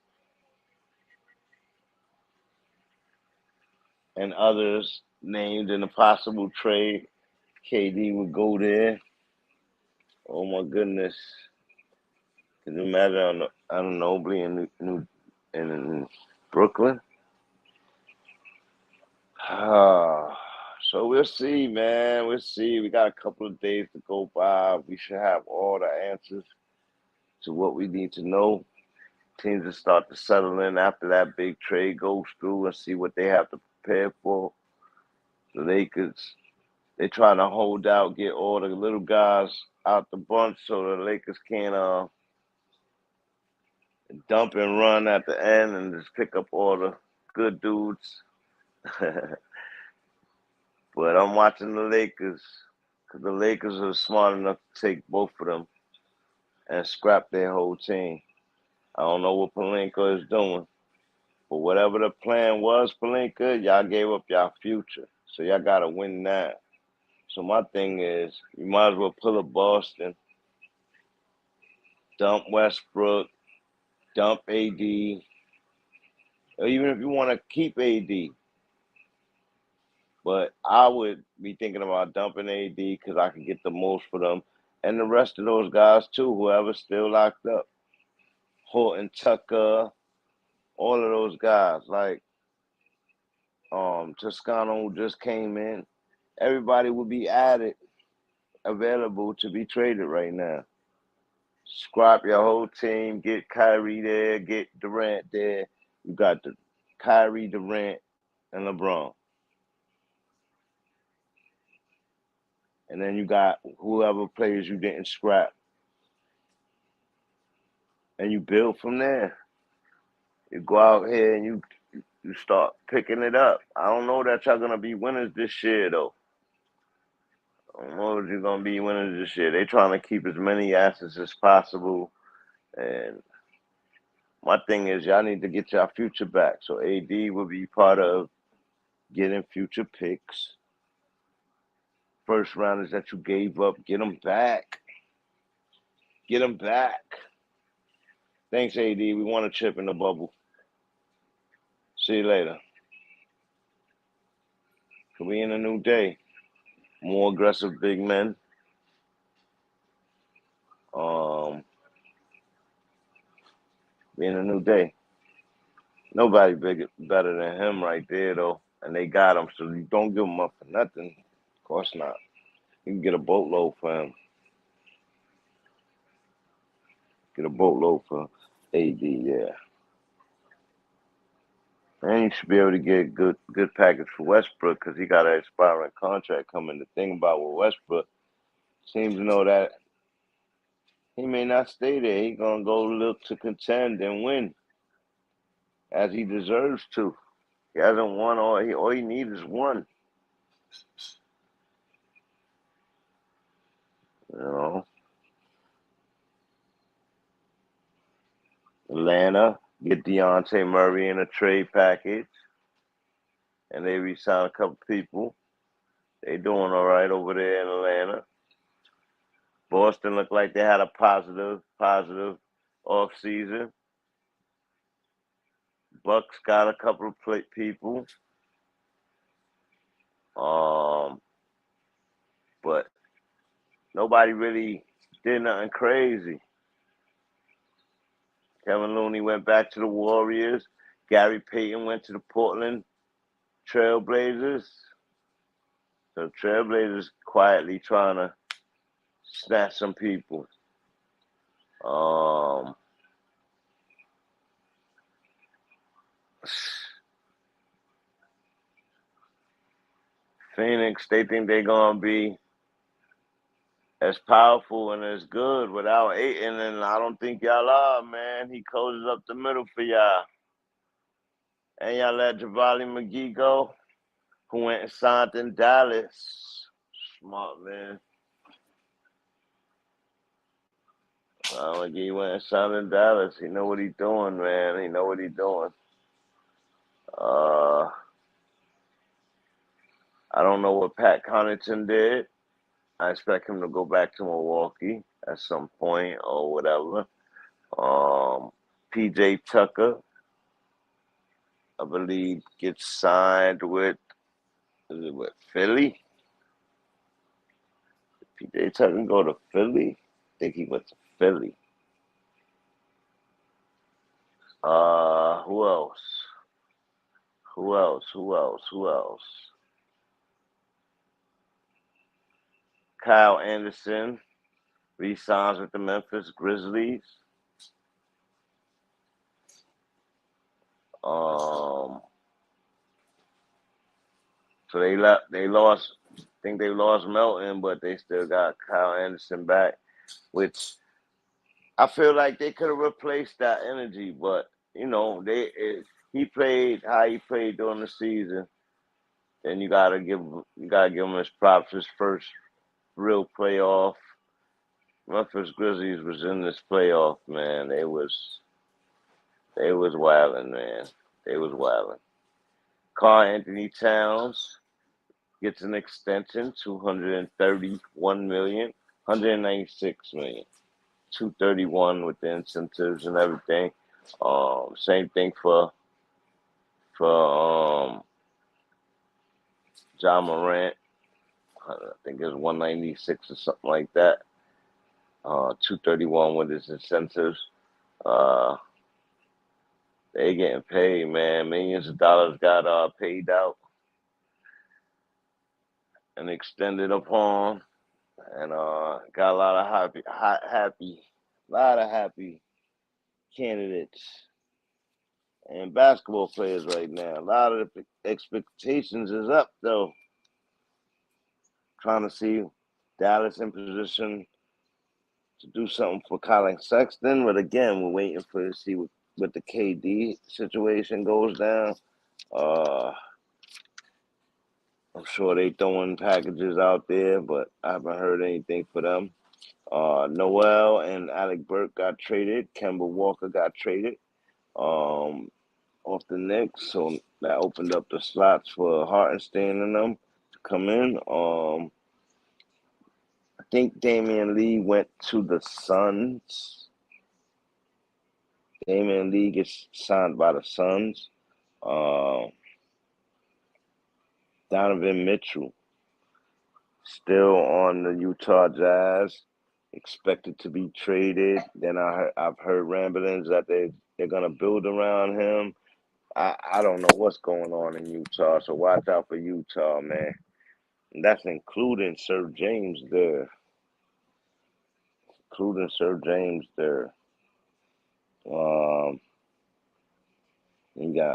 and others named in a possible trade. KD would go there. Oh my goodness. Can you imagine Anunoby in Brooklyn? So we'll We'll see, man. We'll see. We got a couple of days to go by. We should have all the answers to what we need to know. Teams will start to settle in after that big trade goes through and see what they have to prepare for. The Lakers, they're trying to hold out, get all the little guys out the bunch so the Lakers can dump and run at the end and just pick up all the good dudes. But I'm watching the Lakers because the Lakers are smart enough to take both of them and scrap their whole team. I don't know what Pelinka is doing, but whatever the plan was, Pelinka, y'all gave up y'all future. So y'all got to win now. So my thing is, you might as well pull up Boston, dump Westbrook, dump AD, or even if you want to keep AD. But I would be thinking about dumping AD because I can get the most for them. And the rest of those guys, too, whoever's still locked up. Horton Tucker, all of those guys. Like Toscano who just came in. Everybody would be added, available to be traded right now. Scrap your whole team. Get Kyrie there. Get Durant there. You got the Kyrie, Durant, and LeBron. And then you got whoever players you didn't scrap. And you build from there. You go out here and you start picking it up. I don't know that y'all going to be winners this year, though. I don't know if you're going to be winners this year. They're trying to keep as many assets as possible. And my thing is y'all need to get your future back. So AD will be part of getting future picks. First rounders that you gave up, get them back. Get them back. Thanks, AD. We want a chip in the bubble. See you later. Could be in a new day. More aggressive big men. Be in a new day. Nobody better than him right there, though. And they got him, so you don't give him up for nothing. Of course not. You can get a boatload for him. Get a boatload for AD, yeah. And you should be able to get a good package for Westbrook because he got an expiring contract coming. The thing about with Westbrook, seems to know that he may not stay there. He's going to go look to contend and win as he deserves to. He hasn't won. All he needs is one. You know. Atlanta, get Dejounte Murray in a trade package. And they re-sign a couple people. They doing all right over there in Atlanta. Boston looked like they had a positive off-season. Bucks got a couple of people. But nobody really did nothing crazy. Kevin Looney went back to the Warriors. Gary Payton went to the Portland Trailblazers. So Trailblazers quietly trying to snatch some people. Phoenix, they think they're going to be as powerful and as good without Ayton, and I don't think y'all are, man. He closes up the middle for y'all. And y'all let JaVale McGee go, who went and signed in Dallas. Smart, man. McGee went and signed in Dallas. He know what he's doing, man. He know what he's doing. I don't know what Pat Connaughton did. I expect him to go back to Milwaukee at some point or whatever. PJ Tucker, I believe, gets signed with Philly? PJ Tucker go to Philly? I think he went to Philly. Who else? Kyle Anderson resigns with the Memphis Grizzlies. So they lost. I think they lost Melton, but they still got Kyle Anderson back, which I feel like they could have replaced that energy. But you know, he played how he played during the season, and you gotta give him his props. His first real playoff. Memphis Grizzlies was in this playoff, man. They was wilding, man. They was wilding. Karl Anthony Towns gets an extension, $231 million, $196 million, $231 with the incentives and everything. Same thing for John Morant. I think it was 196 or something like that. 231 with his incentives. They getting paid, man. Millions of dollars got paid out and extended upon, and got a lot of happy candidates and basketball players right now. A lot of the expectations is up though. Trying to see Dallas in position to do something for Colin Sexton, but again, we're waiting to see what the KD situation goes down. I'm sure they throwing packages out there, but I haven't heard anything for them. Noel and Alec Burke got traded. Kemba Walker got traded off the Knicks, so that opened up the slots for Hartenstein and them to come in. I think Damian Lee went to the Suns. Damian Lee gets signed by the Suns. Donovan Mitchell still on the Utah Jazz, expected to be traded. Then I've heard ramblings that they're gonna build around him. I don't know what's going on in Utah, so watch out for Utah, man. And that's including Sir James there.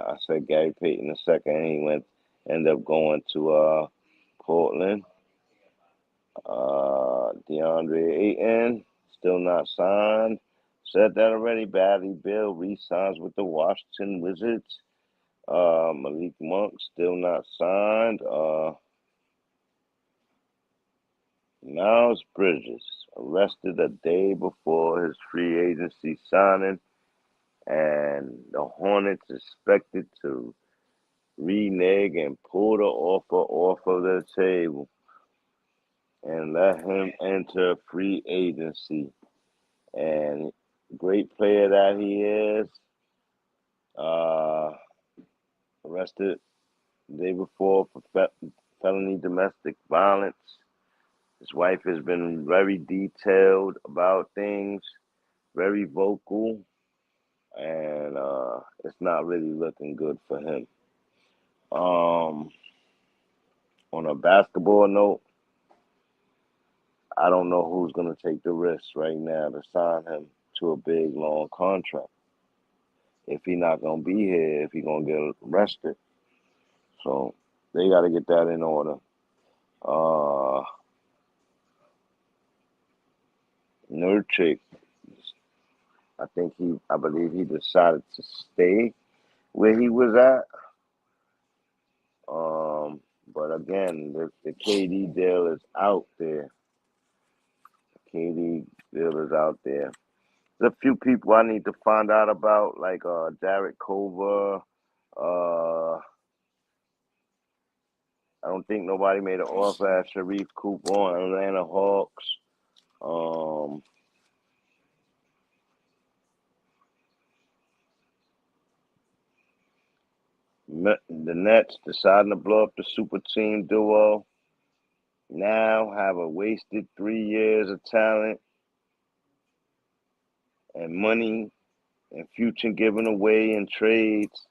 I said Gary Payton II. He ended up going to Portland. DeAndre Ayton still not signed. Said that already. Bradley Beal re-signs with the Washington Wizards. Malik Monk still not signed. Miles Bridges arrested a day before his free agency signing, and the Hornets expected to renege and pull the offer off of the table and let him enter free agency. And great player that he is, arrested the day before for felony domestic violence. His wife has been very detailed about things, very vocal, and it's not really looking good for him. On a basketball note, I don't know who's going to take the risk right now to sign him to a big, long contract. If he's not going to be here, if he's going to get arrested. So they got to get that in order. Nurkic, I believe he decided to stay where he was at. But again, the KD deal is out there. There's a few people I need to find out about, like Derek Culver. I don't think nobody made an offer at Sharif Cooper on Atlanta Hawks. The Nets deciding to blow up the super team duo. Now have a wasted 3 years of talent and money and future given away in trades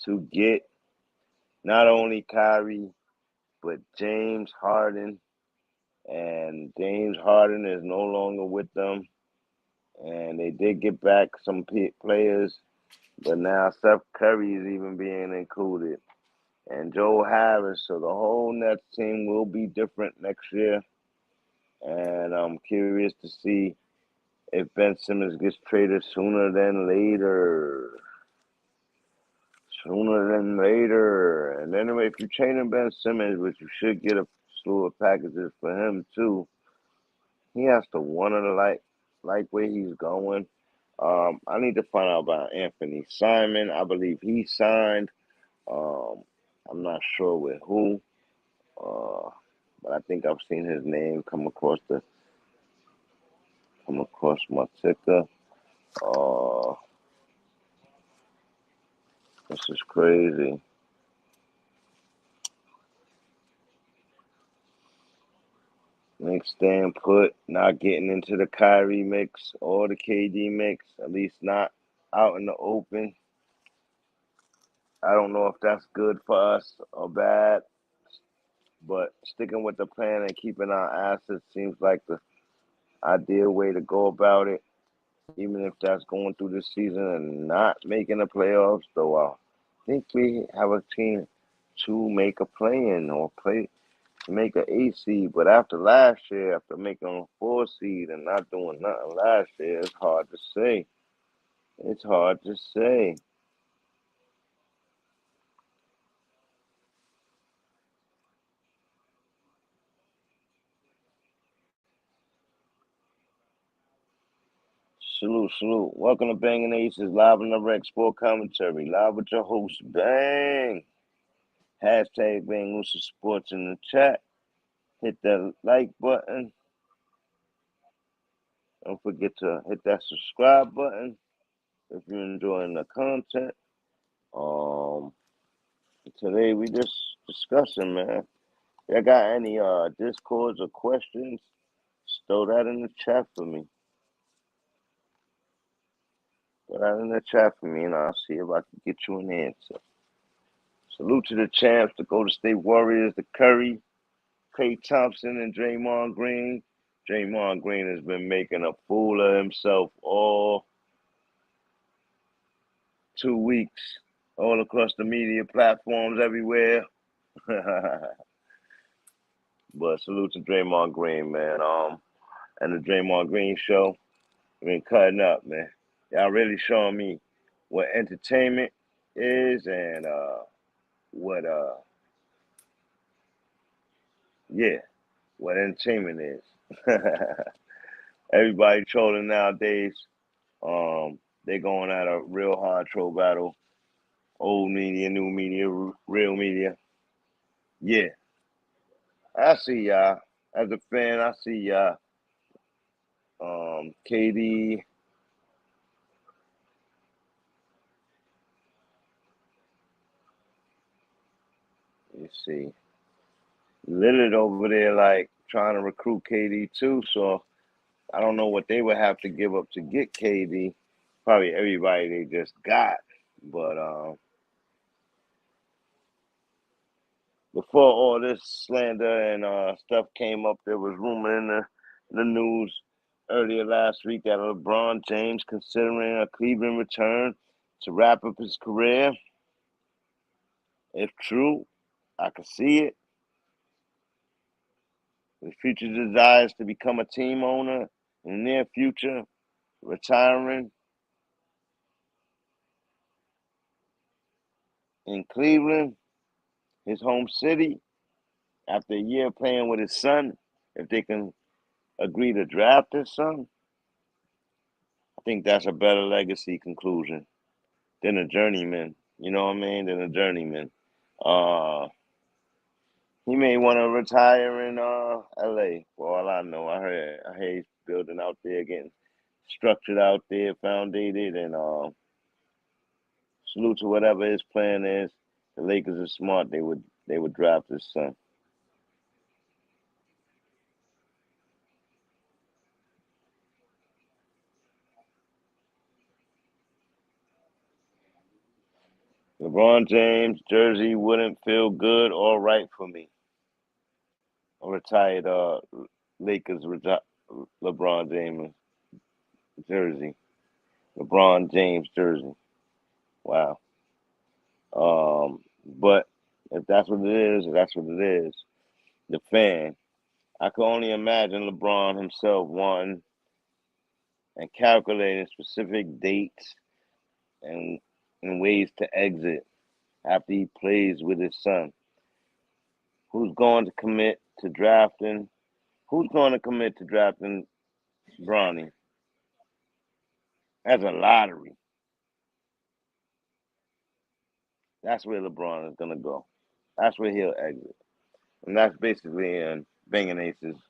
to get not only Kyrie, but James Harden and James Harden is no longer with them. And they did get back some players, but now Steph Curry is even being included. And Joe Harris, so the whole Nets team will be different next year. And I'm curious to see if Ben Simmons gets traded sooner than later. Sooner than later. And anyway, if you're trading Ben Simmons, which you should get a slew of packages for him too, he has to want to like where he's going. I need to find out about Anthony Simon. I believe he signed. I'm not sure with who. But I think I've seen his name come across my ticker. This is crazy. Knicks staying put, not getting into the Kyrie mix or the KD mix, at least not out in the open. I don't know if that's good for us or bad, but sticking with the plan and keeping our assets seems like the ideal way to go about it, even if that's going through the season and not making the playoffs, though I think we have a team to make a play-in or make an 8 seed, but after last year, after making a 4 seed and not doing nothing last year, it's hard to say. It's hard to say. Salute, salute. Welcome to BANGnACES, live in the rec sport commentary, live with your host, Bang. Hashtag BANGnACES Sports in the chat. Hit that like button. Don't forget to hit that subscribe button if you're enjoying the content. Today we just discussing, man. If y'all got any discords or questions, just throw that in the chat for me. Throw that in the chat for me, and I'll see if I can get you an answer. Salute to the champs, the Golden State Warriors, the Curry, Klay Thompson, and Draymond Green. Draymond Green has been making a fool of himself all 2 weeks, all across the media platforms everywhere. But salute to Draymond Green, man. And the Draymond Green show, been cutting up, man. Y'all really showing me what entertainment is and what entertainment is. Everybody trolling nowadays. They going at a real hard troll battle. Old media, new media, real media. Yeah. I see y'all. As a fan, I see y'all. KD. You see. Lillard over there, like, trying to recruit KD too, so I don't know what they would have to give up to get KD. Probably everybody they just got. But before all this slander and stuff came up, there was rumor in the news earlier last week that LeBron James considering a Cleveland return to wrap up his career. If true, I can see it. His future desires to become a team owner in the near future, retiring in Cleveland, his home city, after a year playing with his son, if they can agree to draft his son, I think that's a better legacy conclusion than a journeyman. You know what I mean? Than a journeyman. He may want to retire in LA, for all I know. I heard he's building out there, getting structured out there, founded, and salute to whatever his plan is. The Lakers are smart. They would draft his son. LeBron James jersey wouldn't feel good or right for me. A retired Lakers LeBron James jersey. LeBron James jersey. Wow. But if that's what it is, that's what it is. The fan. I can only imagine LeBron himself wanting and calculating specific dates and ways to exit after he plays with his son. Who's going to commit to drafting? Who's going to commit to drafting Bronny as a lottery? That's where LeBron is going to go. That's where he'll exit. And that's basically in BANGnACES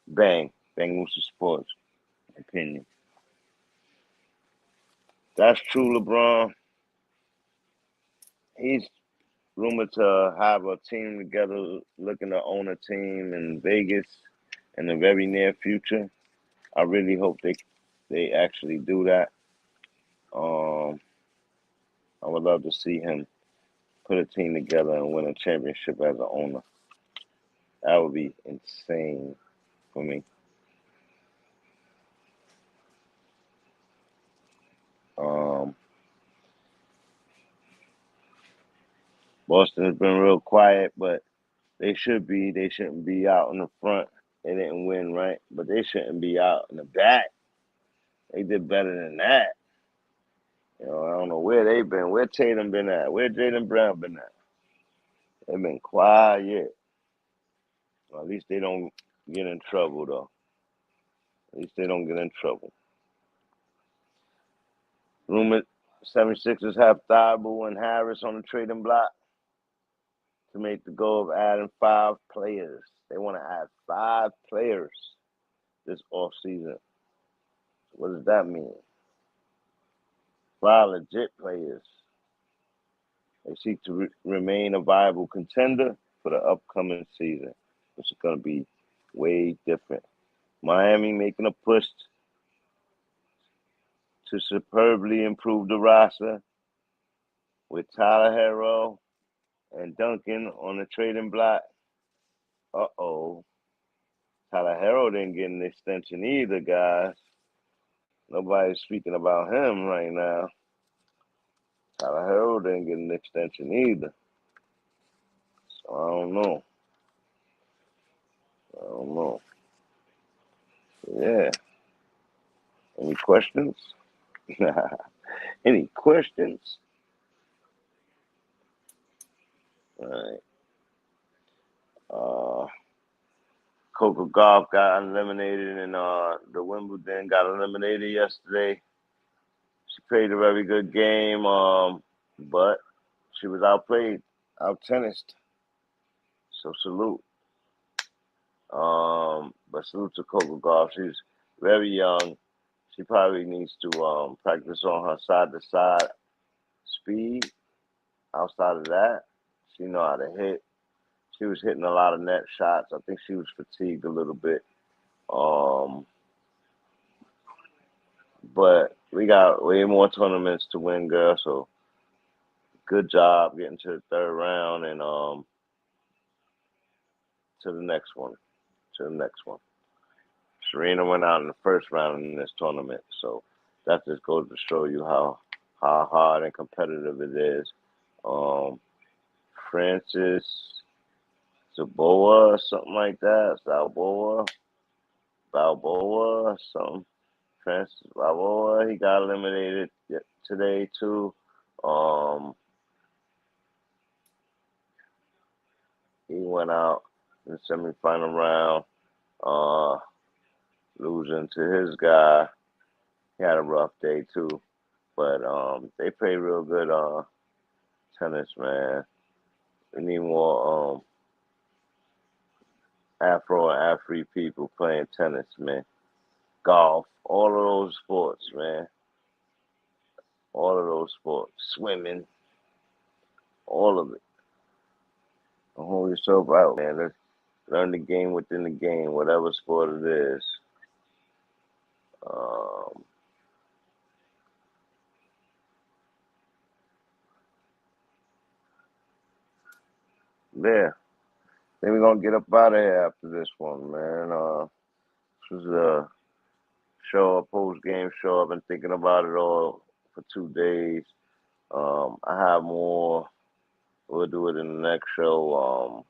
BANGnACES Sports opinion. That's true, LeBron. He's rumored to have a team together, looking to own a team in Vegas in the very near future. I really hope they actually do that. I would love to see him put a team together and win a championship as an owner. That would be insane for me. Boston has been real quiet, but they shouldn't be out in the front. They didn't win, right? But they shouldn't be out in the back. They did better than that. I don't know where they've been. Where Tatum been at? Where Jaylen Brown been at? They've been quiet. Well, at least they don't get in trouble, though. At least they don't get in trouble. Rumored 76ers have Thibault and Harris on the trading block to make the goal of adding 5 players. They want to add 5 players this offseason. What does that mean? 5 legit players. They seek to remain a viable contender for the upcoming season, which is going to be way different. Miami making a push to superbly improve the roster with Tyler Herro and Duncan on the trading block. Uh-oh. Tyler Herro didn't get an extension either, guys. Nobody's speaking about him right now. Tyler Herro didn't get an extension either. So I don't know. Yeah. Any questions? Any questions? All right. Coco Gauff got eliminated, and the Wimbledon got eliminated yesterday. She played a very good game, but she was outplayed, out-tennised. So salute. But salute to Coco Gauff. She's very young. She probably needs to practice on her side-to-side speed. Outside of that, she know how to hit. She was hitting a lot of net shots. I think she was fatigued a little bit. But we got way more tournaments to win, girl. So good job getting to the 3rd round and to the next one. Serena went out in the 1st round in this tournament. So that just goes to show you how hard and competitive it is. Francis Balboa, something like that. Balboa, something. Francis Balboa, he got eliminated today too. He went out in the semifinal round, losing to his guy. He had a rough day too, but they play real good tennis, man. We need more Afro and Afri people playing tennis, man. Golf, all of those sports, man. All of those sports. Swimming, all of it. Don't hold yourself out, man. Let's learn the game within the game, whatever sport it is. Yeah. think we're gonna get up out of here after this one, man. This was a show, a post-game show. I've been thinking about it all for 2 days. I have more. We'll do it in the next show.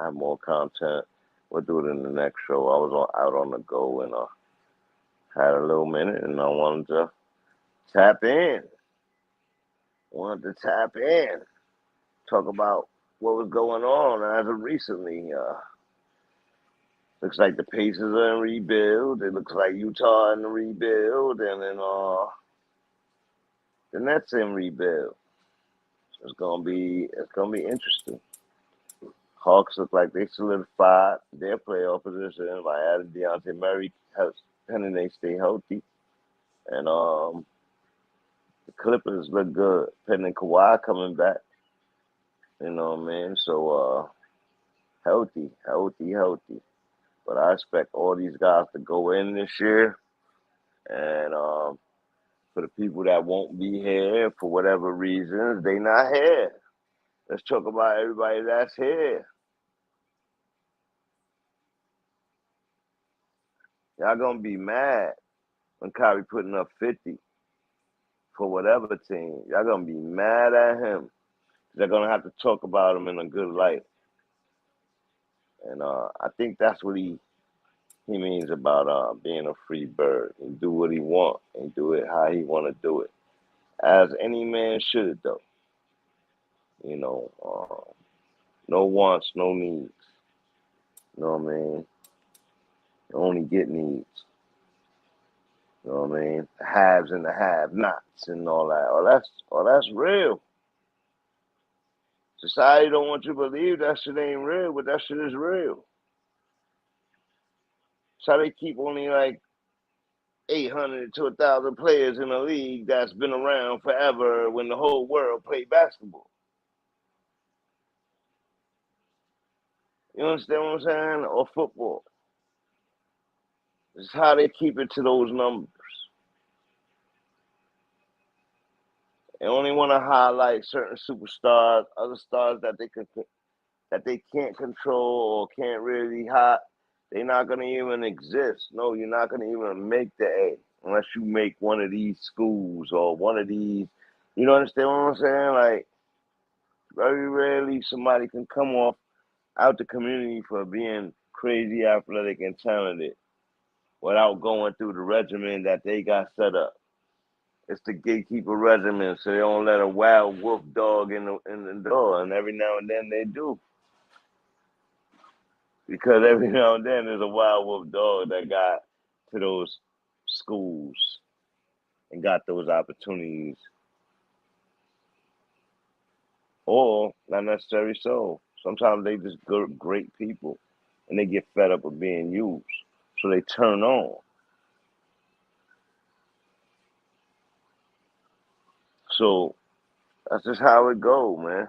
I have more content. We'll do it in the next show. I was out on the go and had a little minute, and I wanted to tap in. Talk about what was going on as of recently. Looks like the Pacers are in rebuild. It looks like Utah in rebuild, and then the Nets in rebuild. So it's gonna be interesting. Hawks look like they solidified their playoff position by adding Dejounte Murray, pending they stay healthy, and the Clippers look good, pending Kawhi coming back. You know what I mean? So healthy. But I expect all these guys to go in this year, and for the people that won't be here for whatever reasons, they not here. Let's talk about everybody that's here. Y'all gonna be mad when Kyrie putting up 50 for whatever team. Y'all gonna be mad at him. They're gonna have to talk about him in a good light. And I think that's what he means about being a free bird. He do what he want and do it how he want to do it, as any man should, though. You know, no wants, no needs. You know what I mean? You only get needs. You know what I mean? The haves and the have-nots and all that. That's real. Society don't want you to believe that shit ain't real, but that shit is real. So they keep only like 800 to 1,000 players in a league that's been around forever when the whole world played basketball. You understand what I'm saying? Or football. This is how they keep it to those numbers. They only want to highlight certain superstars, other stars that they can't control or can't really hide. They're not gonna even exist. No, you're not gonna even make the A unless you make one of these schools or one of these. You know, understand what I'm saying? Like, very rarely somebody can come off out the community for being crazy athletic and talented without going through the regimen that they got set up. It's the gatekeeper regimen, so they don't let a wild wolf dog in the door, and every now and then they do. Because every now and then there's a wild wolf dog that got to those schools and got those opportunities. Or not necessarily so. Sometimes they just great people and they get fed up of being used. So they turn on. So that's just how it go, man.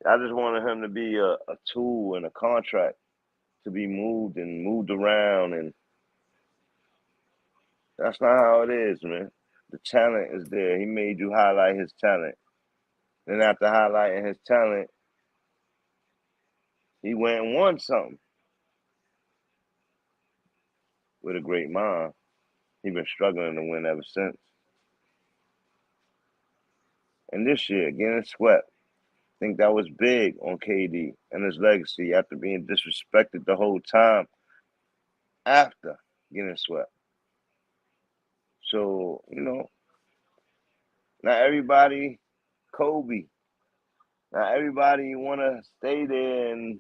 I just wanted him to be a tool and a contract to be moved and moved around, and that's not how it is, man. The talent is there. He made you highlight his talent. Then after highlighting his talent, he went and won something with a great mind. He's been struggling to win ever since. And this year, getting swept. I think that was big on KD and his legacy after being disrespected the whole time after getting swept. So, you know, not everybody Kobe. Not everybody want to stay there, and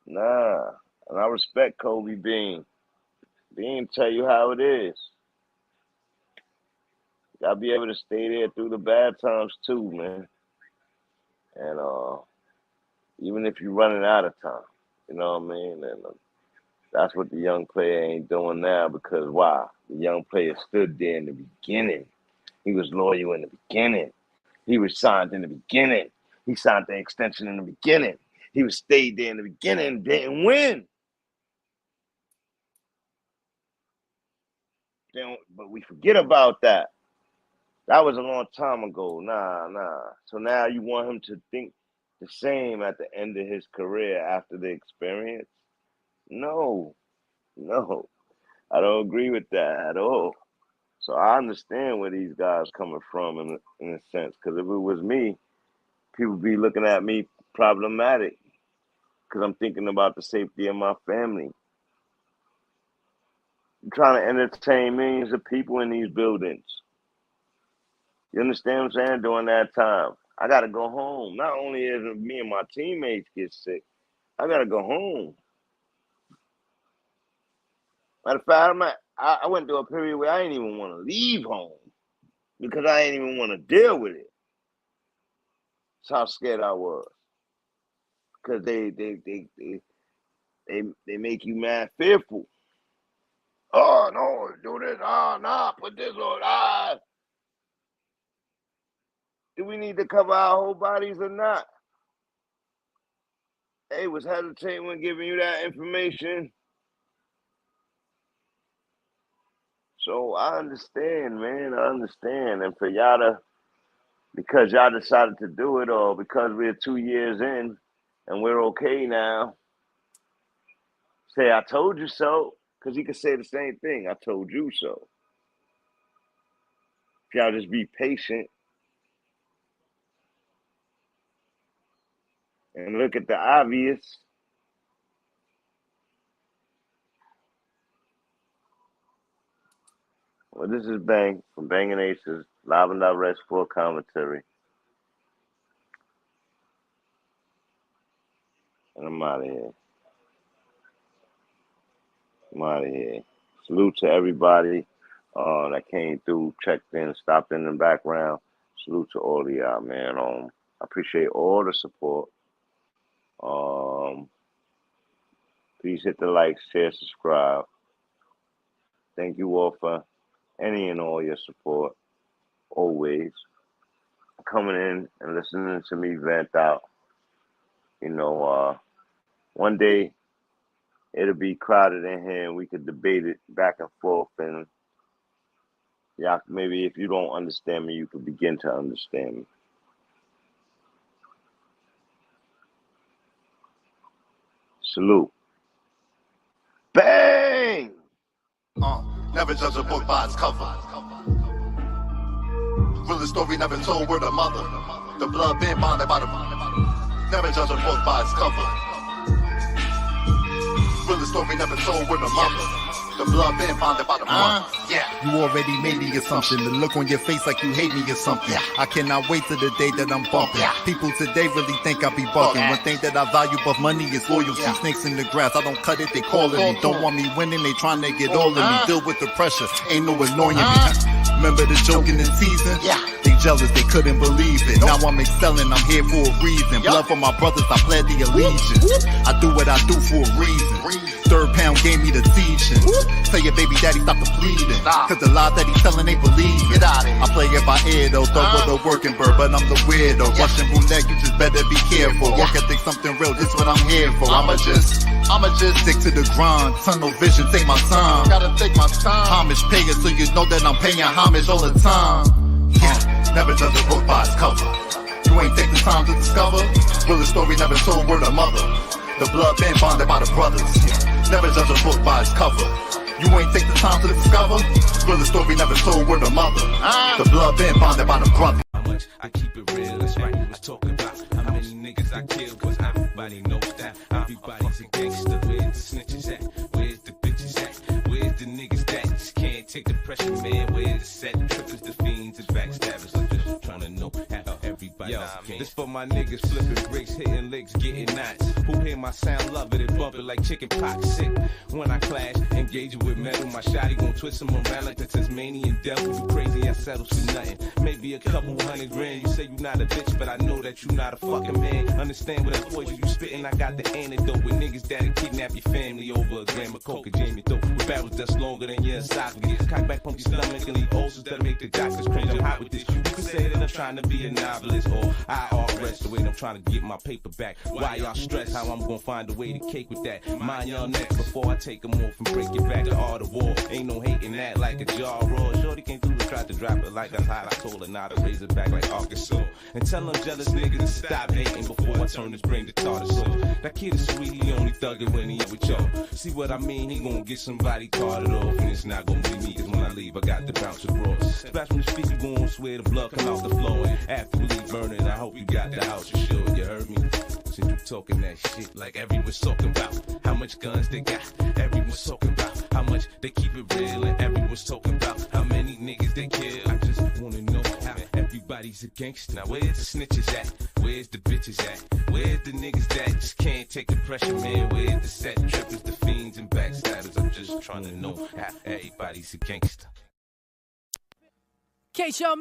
nah. And I respect Kobe Bean. Bean tell you how it is. You gotta be able to stay there through the bad times too, man. And even if you're running out of time, you know what I mean? And that's what the young player ain't doing now, because why? The young player stood there in the beginning. He was loyal in the beginning. He was signed in the beginning. He signed the extension in the beginning. He was stayed there in the beginning, didn't win. But we forget about that. That was a long time ago. Nah. So now you want him to think the same at the end of his career after the experience? No, no, I don't agree with that at all. So I understand where these guys coming from in a sense, because if it was me, people be looking at me problematic because I'm thinking about the safety of my family. I'm trying to entertain millions of people in these buildings. You understand what I'm saying? During that time, I got to go home. Not only is it me and my teammates get sick, I got to go home. Matter of fact, I went through a period where I didn't even want to leave home because I didn't even want to deal with it. That's how scared I was. Because they make you mad fearful. Oh, no, do this. Oh, nah, put this on. Do we need to cover our whole bodies or not? They was hesitating when giving you that information. So I understand, man. I understand. And for y'all to, because y'all decided to do it, or because we're 2 years in and we're okay now, say, I told you so. Because he could say the same thing. I told you so. If y'all just be patient and look at the obvious. Well, this is Bang from BANGnACES, live and direct sport commentary. And I'm out of here. I'm out of here. Salute to everybody that came through, checked in, stopped in the background. Salute to all of y'all, man. I appreciate all the support. Please hit the like, share, subscribe. Thank you all for any and all your support. Always coming in and listening to me vent out. You know, one day it'll be crowded in here and we could debate it back and forth, and yeah, maybe if you don't understand me, you could begin to understand me. Salute. Bang! Never judge a book by its cover. Really story never told word of mother. The blood been bonded by the. Never judge a book by its cover. Really story never told word of mother. The blood been bonded by the mother. Yeah. You already made the assumption. The look on your face like you hate me or something. I cannot wait till the day that I'm bumping. People today really think I be bucking. One thing that I value above money is loyalty. Snakes in the grass, I don't cut it, they calling me. Don't want me winning, they trying to get all of me. Deal with the pressure, ain't no annoying me. Remember the joke in the season? They jealous, they couldn't believe it. Now I'm excelling, I'm here for a reason. Blood for my brothers, I pledge the allegiance. I do what I do for a reason. Third pound gave me the teaching. Tell your baby daddy stop the pleading. Cause the lies that he's telling ain't believing. I play it by ear though, throw with a working bird, but I'm the weirdo. Russian roulette, you just better be careful. Work ethic, something real, this what I'm here for. I'ma just stick to the grind. Tunnel vision, take my time. Gotta take my time. Homage payer, so you know that I'm paying homage all the time. Never judge a book by its cover. You ain't take the time to discover. Will the story never told word of mother. The blood been bonded by the brothers. Never judge a book by its cover. You ain't take the time to discover. Will the story never told word of mother. The blood been bonded by the brothers. How much I keep it real, that's right. Let's talk about how many niggas I kill, cause everybody knows that. Everybody's a gangster. Where's the snitches at? Where's the bitches at? Where's the niggas that just can't take the pressure, man? Where's the set? Trippers, the fiends, and backstabbers. I'm just trying to know how everybody. Yo, this for my niggas flipping bricks, hitting licks, getting knots. Who hear my sound, love it, and bump it like chicken pox. Sick when I clash, engaging with metal. My shotty gon' twist him around like the Tasmanian devil. You crazy, I settle for nothing. Maybe a couple $100 grand. You say you not a bitch, but I know that you not a fucking man. Understand what that poison you spitting? I got the antidote with niggas that'll kidnap your family over a gram of coke and jam your throat. With barrels that's longer than your esophagus. Cock back, pump your stomach and leave ulcers that'll make the doctors cringe. I'm hot with this. You can say that I'm trying to be a novelist or I rest. The way I'm trying to get my paper back. Why y'all stress how I'm gonna find a way to cake with that? Mind y'all next before I take them off and break it back to all the war. Ain't no hating that like a jar raw. Shorty came through and tried to drop it like I hot. I told her not to raise it back like Arkansas. And tell them jealous niggas to stop hating before I turn this brain to tartar sauce. That kid is sweet, he only thuggin' when he with y'all. See what I mean? He gon' get somebody carted off, and it's not gon' be me, cause when I leave, I got to bounce across. Splash from the speaker, gon' swear the blood come out the floor. And after we leave burning, I hope you got the house, you sure, you heard me? Since you talking that shit like everyone's talking about how much guns they got, everyone's talking about how much they keep it real, and everyone's talking about how many niggas they kill. I just wanna know how everybody's a gangster. Now where's the snitches at? Where's the bitches at? Where's the niggas that just can't take the pressure, man? Where's the set trippers, the fiends, and backstabbers? I'm just trying to know how everybody's a gangster. In case y'all